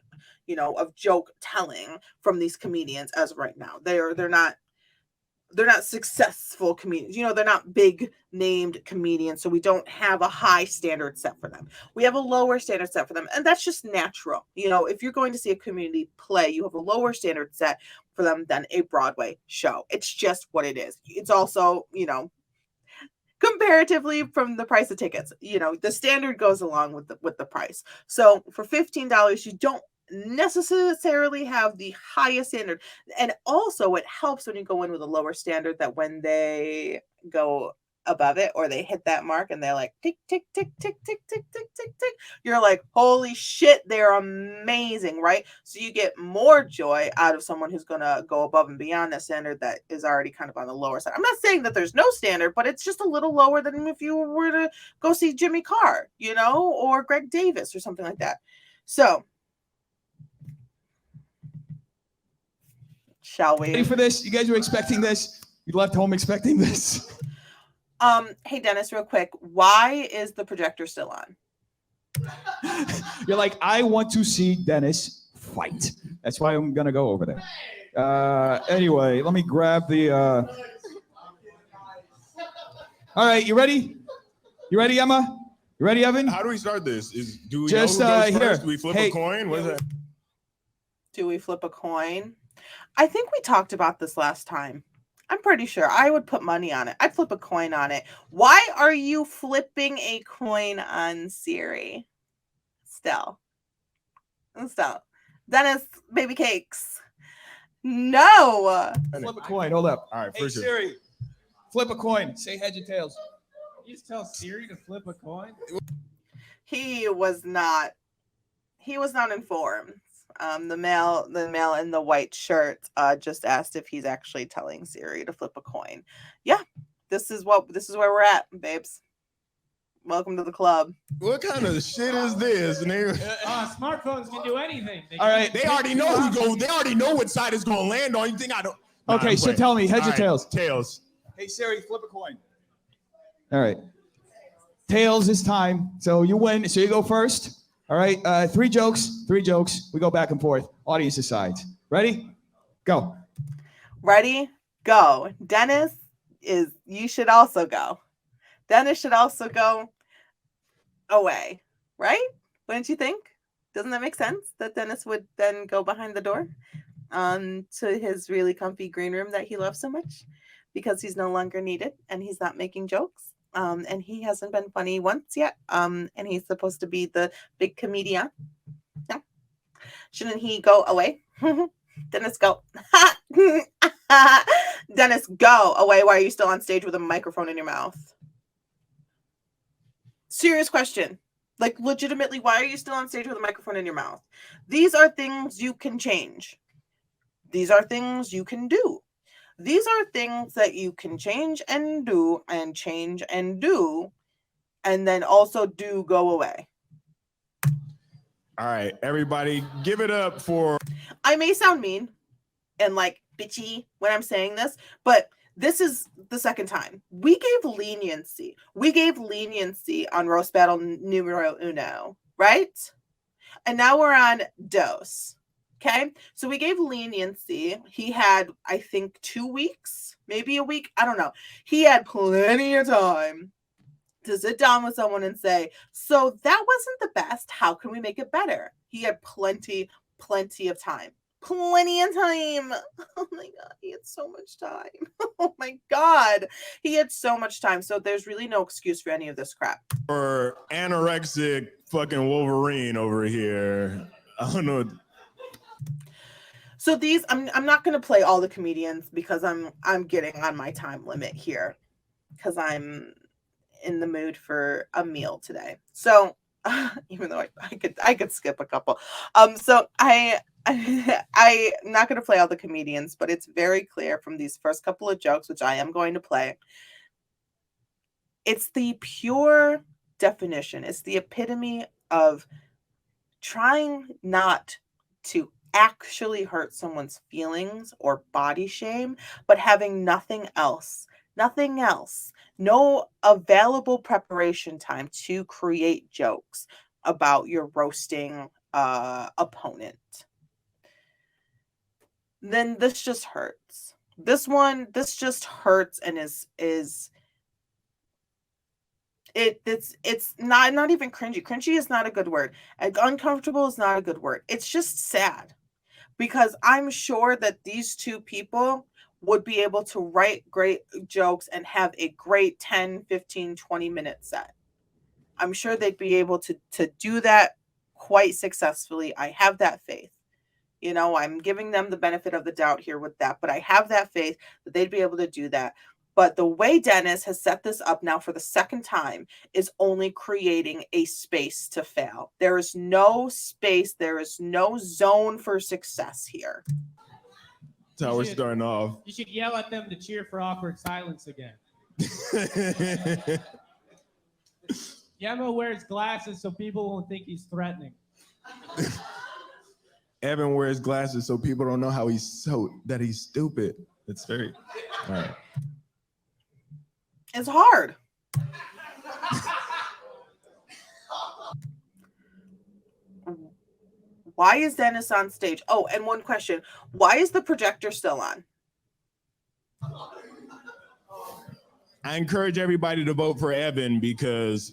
of joke telling from these comedians as of right now. They're not successful comedians. They're not big named comedians. So we don't have a high standard set for them. We have a lower standard set for them. And that's just natural. If you're going to see a community play, you have a lower standard set for them than a Broadway show. It's just what it is. It's also, comparatively from the price of tickets, the standard goes along with the price. So for $15, you don't necessarily have the highest standard, and also it helps when you go in with a lower standard that when they go above it or they hit that mark and they're like tick tick tick tick tick tick tick tick tick, you're like, holy shit, they're amazing, right? So you get more joy out of someone who's gonna go above and beyond that standard that is already kind of on the lower side. I'm not saying that there's no standard, but it's just a little lower than if you were to go see Jimmy Carr, or Greg Davis or something like that. So shall we? Ready for this? You guys were expecting this? You left home expecting this? Hey Dennis, real quick, why is the projector still on? You're like, I want to see Dennis fight. That's why I'm gonna go over there. Anyway, let me grab the. All right, you ready? You ready, Emma? You ready, Evan? How do we start this? Do we Just, know who goes here. first? Do we flip a coin? What is that? Do we flip a coin? I think we talked about this last time. I'm pretty sure I would put money on it. I'd flip a coin on it. Why are you flipping a coin on Siri? Still. Dennis, baby cakes. No. Flip a coin. Hold up. All right, Hey, for sure. Siri, flip a coin. Say heads or tails. You just tell Siri to flip a coin? He was not informed. The male in the white shirt just asked if he's actually telling Siri to flip a coin. Yeah, this is where we're at, babes. Welcome to the club. What kind of shit is this, nigga? Smartphones can do anything. All right. They already know who go. They already know what side it's gonna land on. You think I don't? Okay, so tell me, heads or tails? Tails. Hey Siri, flip a coin. All right. Tails this time. So you win. So you go first. All right. 3 jokes. We go back and forth. Audience decides. Ready? Go. Ready? go. Dennis you should also go. Dennis should also go away, right? Wouldn't you think? Doesn't that make sense that Dennis would then go behind the door to his really comfy green room that he loves so much because he's no longer needed and he's not making jokes and he hasn't been funny once yet and he's supposed to be the big comedian. Yeah. Shouldn't he go away? Dennis, go. Dennis, go away. Why are you still on stage with a microphone in your mouth? Serious question. Like, legitimately, why are you still on stage with a microphone in your mouth? These are things you can change. These are things you can do. These are things that you can change and do, and change and do, and then also do go away. All right, everybody, give it up for. I may sound mean and like bitchy when I'm saying this, but this is the second time. We gave leniency. We gave leniency on roast battle numero uno, right? And now we're on dos. Okay, so we gave leniency. He had, I think, 2 weeks, maybe a week. I don't know. He had plenty of time to sit down with someone and say, so that wasn't the best. How can we make it better? He had plenty of time. Plenty of time. Oh my God, he had so much time. Oh my God, he had so much time. So there's really no excuse for any of this crap. Or anorexic fucking Wolverine over here. I don't know. So these, I'm not going to play all the comedians because I'm getting on my time limit here because I'm in the mood for a meal today. So even though I could skip a couple. So I'm not going to play all the comedians, but it's very clear from these first couple of jokes, which I am going to play. It's the pure definition. It's the epitome of trying not to actually hurt someone's feelings or body shame, but having nothing else, no available preparation time to create jokes about your roasting opponent. Then this just hurts. This just hurts and it's not even cringy. Cringy is not a good word. Uncomfortable is not a good word. It's just sad. Because I'm sure that these two people would be able to write great jokes and have a great 10, 15, 20-minute set. I'm sure they'd be able to do that quite successfully. I have that faith. You know, I'm giving them the benefit of the doubt here with that, but I have that faith that they'd be able to do that. But the way Dennis has set this up now for the second time is only creating a space to fail. There is no space. There is no zone for success here. That's how we're starting off. You should yell at them to cheer for awkward silence again. Yemo wears glasses so people won't think he's threatening. Evan wears glasses so people don't know how he's stupid. It's very all right. It's hard. Why is Dennis on stage? Oh, and one question. Why is the projector still on? I encourage everybody to vote for Evan because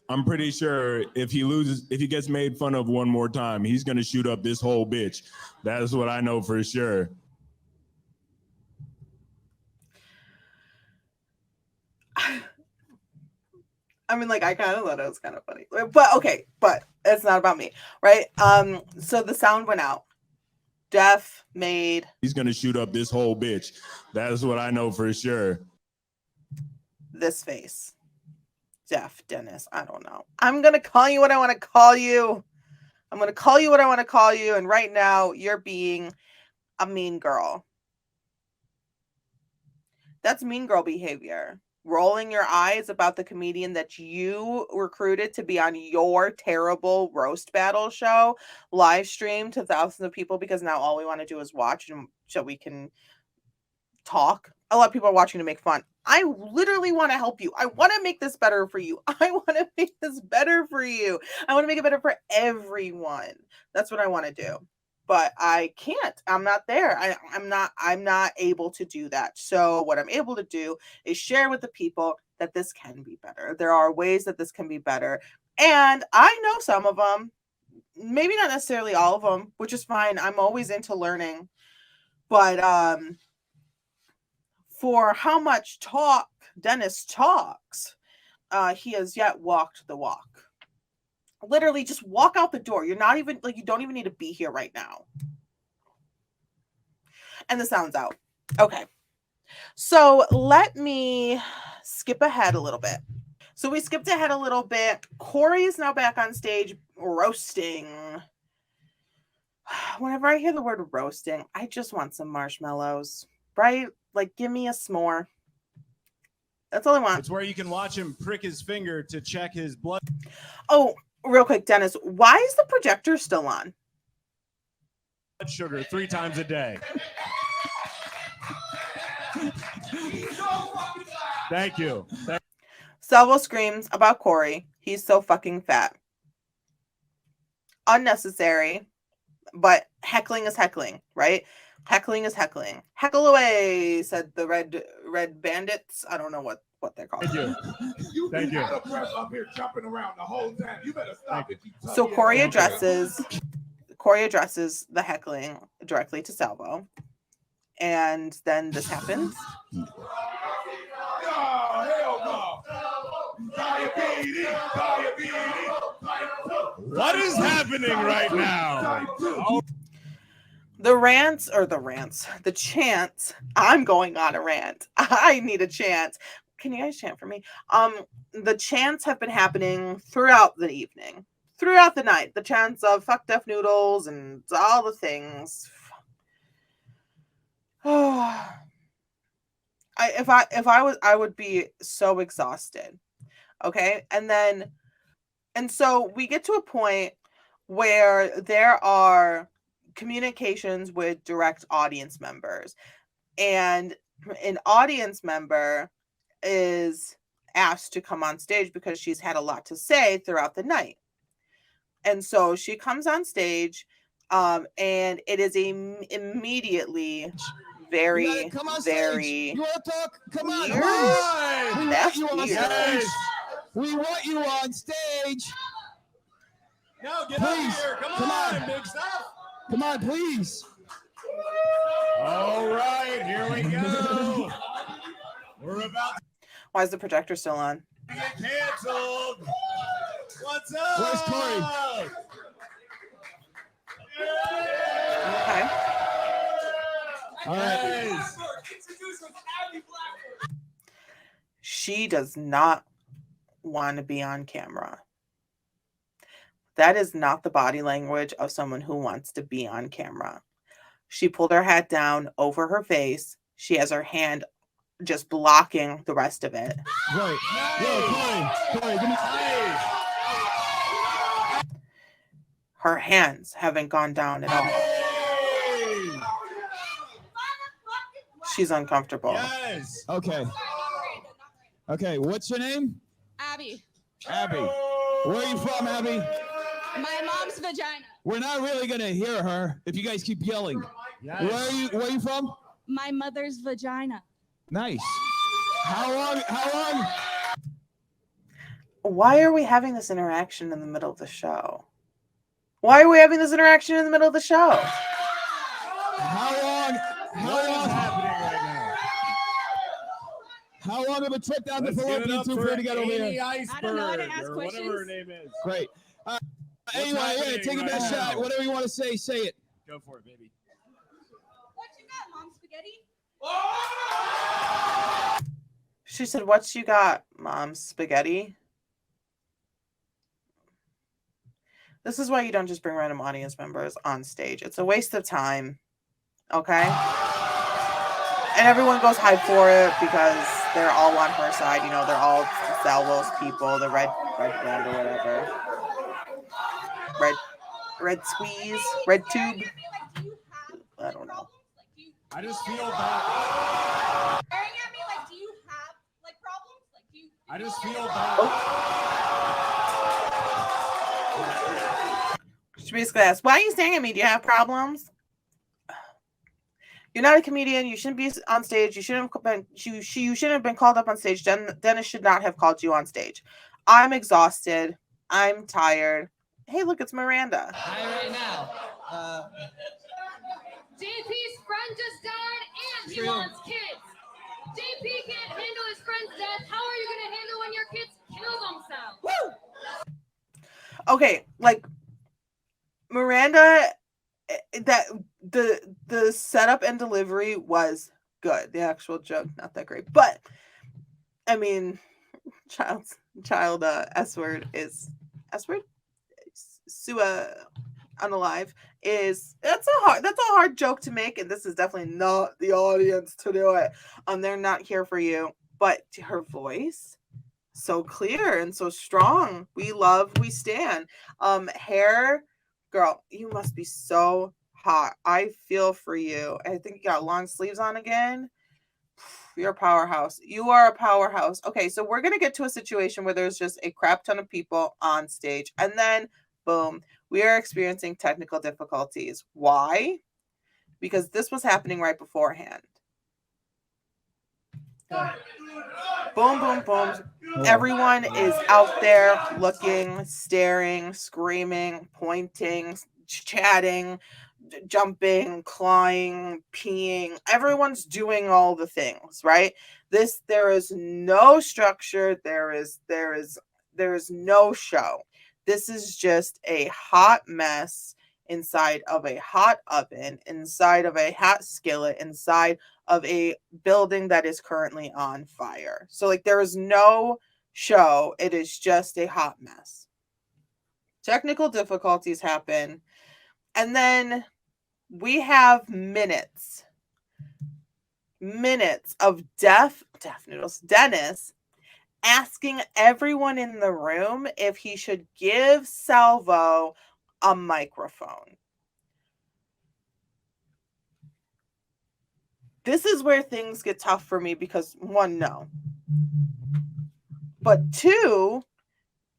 I'm pretty sure if he gets made fun of one more time, he's going to shoot up this whole bitch. That's what I know for sure. I mean, like, I kind of thought it was kind of funny, but okay, but it's not about me, right? So the sound went out. Jeff made. He's gonna shoot up this whole bitch. That's what I know for sure. This face. Jeff, Dennis, I don't know. I'm gonna call you what I want to call you. I'm gonna call you what I want to call you, and right now you're being a mean girl. That's mean girl behavior. Rolling your eyes about the comedian that you recruited to be on your terrible roast battle show, live stream to thousands of people because now all we want to do is watch and so we can talk. A lot of people are watching to make fun. I literally want to help you. I want to make this better for you. I want to make this better for you. I want to make it better for everyone. That's what I want to do. but I can't. I'm not there. I'm not able to do that. So what I'm able to do is share with the people that this can be better. There are ways that this can be better. And I know some of them, maybe not necessarily all of them, which is fine. I'm always into learning. But for how much talk Dennis talks, he has yet walked the walk. Literally just walk out the door. You're not even like, you don't even need to be here right now. And the sound's out. Okay. So let me skip ahead a little bit. So we skipped ahead a little bit. Corey is now back on stage roasting. Whenever I hear the word roasting, I just want some marshmallows, right? Like, give me a s'more. That's all I want. It's where you can watch him prick his finger to check his blood Oh, real quick, Dennis, why is the projector still on? sugar 3 times a day. Thank you. Salvo screams about Corey. He's so fucking fat. Unnecessary, but heckling is heckling, right? Heckling is heckling. Heckle away, said the red bandits. I don't know what they're called. Thank you. Thank you. Out of breath up here jumping around the whole time. You better stop it. So Corey addresses the heckling directly to Salvo. And then this happens. What is happening right now? The chants. I'm going on a rant. I need a chant. Can you guys chant for me? The chants have been happening throughout the evening, throughout the night. The chants of fuck deaf noodles and all the things. If I was, I would be so exhausted. Okay. And so we get to a point where there are communications with direct audience members, and an audience member is asked to come on stage because she's had a lot to say throughout the night. And so she comes on stage, and it is immediately very, come on very stage. You want to talk? Come on, weird. please. We That's want you on weird. stage. We want you on stage. No, get Please. up here. Come on, big stuff. Come on, please. All right, here we go. We're about Why is the projector still on? to get canceled. What's up? Where's Corey? Okay. All right. She does not want to be on camera. That is not the body language of someone who wants to be on camera. She pulled her hat down over her face. She has her hand just blocking the rest of it. Right. Yo, Corey, give me. Her hands haven't gone down at all. She's uncomfortable. Yes. Okay. Okay, what's your name? Abby. Abby. Where are you from, Abby? My mom's vagina. We're not really gonna hear her if you guys keep yelling. Yes. Where are you from? My mother's vagina. Nice. How long? Why are we having this interaction in the middle of the show? Why are we having this interaction in the middle of the show? How long? What is happening right now? How long of a trip down the Let's give it Philippines up for for you to get over Amy here? Iceberg, I don't know, I didn't ask or whatever her questions. name is. Great. Anyway, yeah, happening take a right best shot. now? Whatever you want to say it. Go for it, baby. What you got, Mom? Spaghetti? She said, "What you got, Mom? Spaghetti?" This is why you don't just bring random audience members on stage. It's a waste of time. Okay? And everyone goes hype for it because they're all on her side. You know, they're all Salvo's people, the red band or whatever. Red squeeze, red tube. I don't know. I just feel bad. Staring at me like, do you have like problems? Like, do you? I just feel bad. She basically asked, "Why are you staring at me? Do you have problems? You're not a comedian. You shouldn't be on stage. You shouldn't have been. You shouldn't have been called up on stage. Dennis should not have called you on stage. I'm exhausted. I'm tired. Hey, look, it's Miranda. Hi, right now. JP's friend just died and he True. wants kids. JP can't handle his friend's death. How are you going to handle when your kids kill themselves? Woo! Okay, like Miranda, that the setup and delivery was good. The actual joke not that great, but I mean, child S word is S word. Sua unalive is that's a hard joke to make, and this is definitely not the audience to do it. They're not here for you, but her voice so clear and so strong. We stand. Hair girl, you must be so hot. I feel for you. I think you got long sleeves on again. You're a powerhouse. You are a powerhouse. Okay, so we're gonna get to a situation where there's just a crap ton of people on stage, and then boom, we are experiencing technical difficulties. Why? Because this was happening right beforehand. Boom, boom, boom. Everyone is out there looking, staring, screaming, pointing, chatting, jumping, clawing, peeing. Everyone's doing all the things, right? There is no structure. There is no show. This is just a hot mess inside of a hot oven, inside of a hot skillet, inside of a building that is currently on fire. So like there is no show. It is just a hot mess. Technical difficulties happen. And then we have minutes of Deaf Noodles, Dennis, asking everyone in the room if he should give Salvo a microphone. This is where things get tough for me because one, no. But two,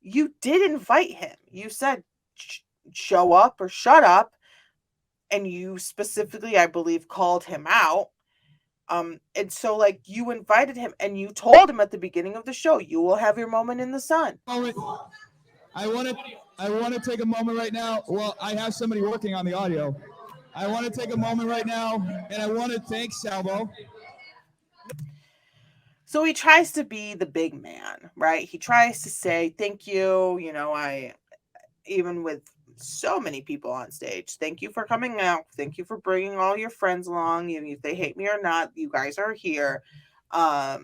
you did invite him. You said show up or shut up. And you specifically, I believe, called him out. And so like you invited him and you told him at the beginning of the show, you will have your moment in the sun. I want to take a moment right now. Well, I have somebody working on the audio. I want to take a moment right now, and I want to thank Salvo. So he tries to be the big man, right? He tries to say, thank you. You know, even with so many people on stage, thank you for coming out. Thank you for bringing all your friends along. Even if they hate me or not, you guys are here. I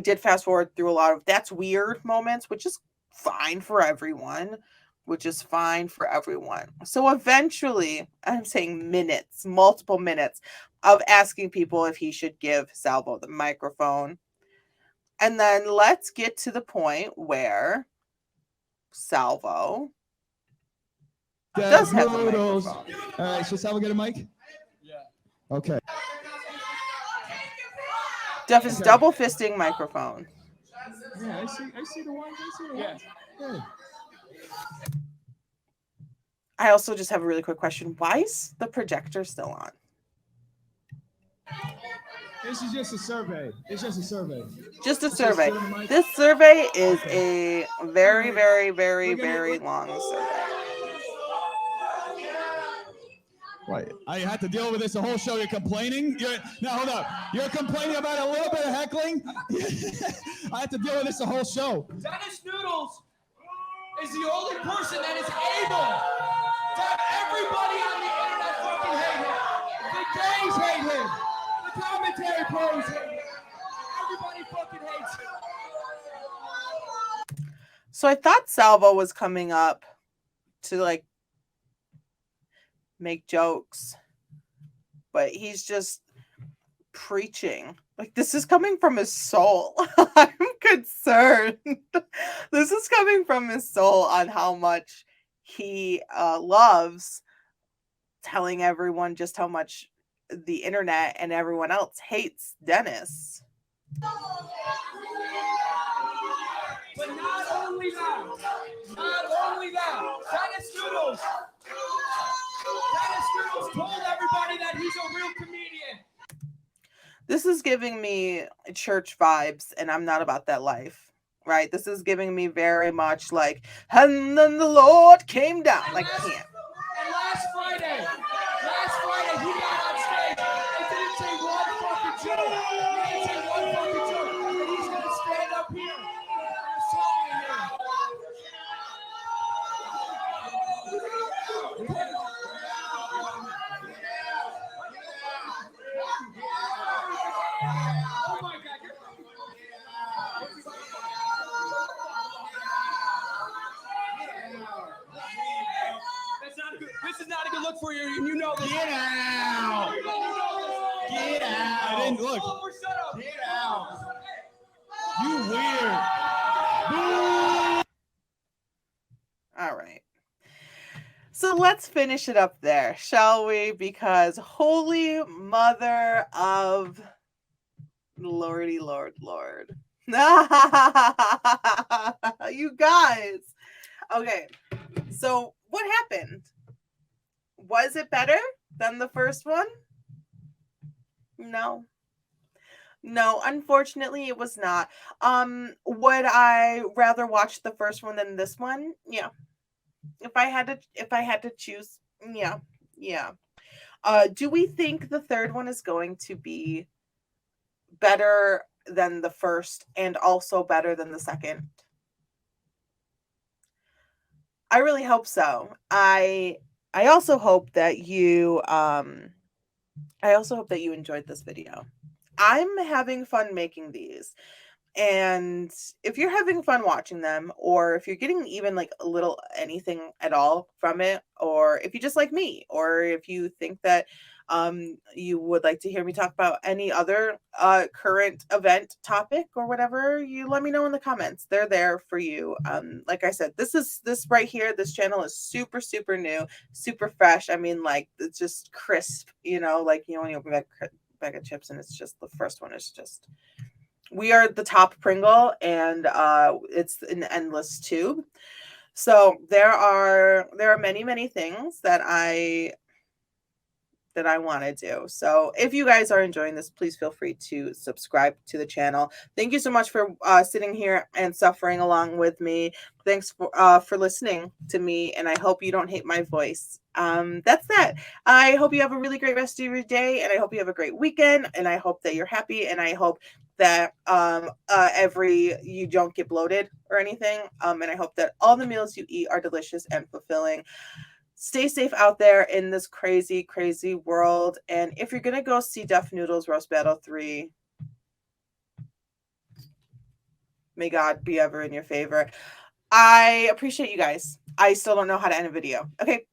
did fast forward through a lot of that's weird moments, which is fine for everyone. So eventually, I'm saying minutes, multiple minutes of asking people if he should give Salvo the microphone. And then let's get to the point where Salvo does have a microphone. All right, so Salvo get a mic? Yeah. Okay. Duff is double fisting microphone. Yeah, I see the ones. Yeah. Hey. I also just have a really quick question. Why is the projector still on? This is just a survey. It's just a survey. Just a survey. This survey is a very, very, very, very long survey. Right. I had to deal with this the whole show. You're complaining? Now, hold up. You're complaining about a little bit of heckling? I had to deal with this the whole show. Dennis Noodles is the only person that is able to have everybody on the internet fucking hate him. The gays hate him. The commentary pros hate him. Everybody fucking hates him. So I thought Salvo was coming up to like make jokes, but he's just preaching. Like this is coming from his soul. I'm concerned. This is coming from his soul on how much he loves telling everyone just how much the internet and everyone else hates Dennis. But not only that, Not only that, Dennis Noodles told everybody that he's a real comedian. This is giving me church vibes, and I'm not about that life, right? This is giving me very much like, and then the Lord came down. Like, can't. And last Friday, he got on stage and didn't say one fucking joke. He didn't say one fucking joke. And he's gonna stand up here and assault me here. Oh my God, this is not a good look for you, and you know this. Get out! Get out! I didn't look. Get out! You weird. All right. So let's finish it up there, shall we? Because holy mother of Lordy Lord. You guys. Okay. So what happened? Was it better than the first one? No. No, unfortunately it was not. Would I rather watch the first one than this one? Yeah. If I had to choose, yeah. Do we think the third one is going to be better than the first and also better than the second? I really hope so. I also hope that you enjoyed this video. I'm having fun making these. And if you're having fun watching them, or if you're getting even like a little anything at all from it, or if you just like me, or if you think that you would like to hear me talk about any other current event topic or whatever, you let me know in the comments. They're there for you. Like I said, this right here, this channel is super, super new, super fresh. I mean, like, it's just crisp, like, when you open a bag of chips and it's just the first one is just, we are the top Pringle, and it's an endless tube. So there are many, many things that I want to do. So if you guys are enjoying this, please feel free to subscribe to the channel. Thank you so much for sitting here and suffering along with me. Thanks for listening to me, and I hope you don't hate my voice. That's that. I hope you have a really great rest of your day, and I hope you have a great weekend, and I hope that you're happy, and I hope that you don't get bloated or anything. And I hope that all the meals you eat are delicious and fulfilling. Stay safe out there in this crazy, crazy world. And if you're going to go see Deaf Noodles Roast Battle 3, may God be ever in your favor. I appreciate you guys. I still don't know how to end a video. Okay,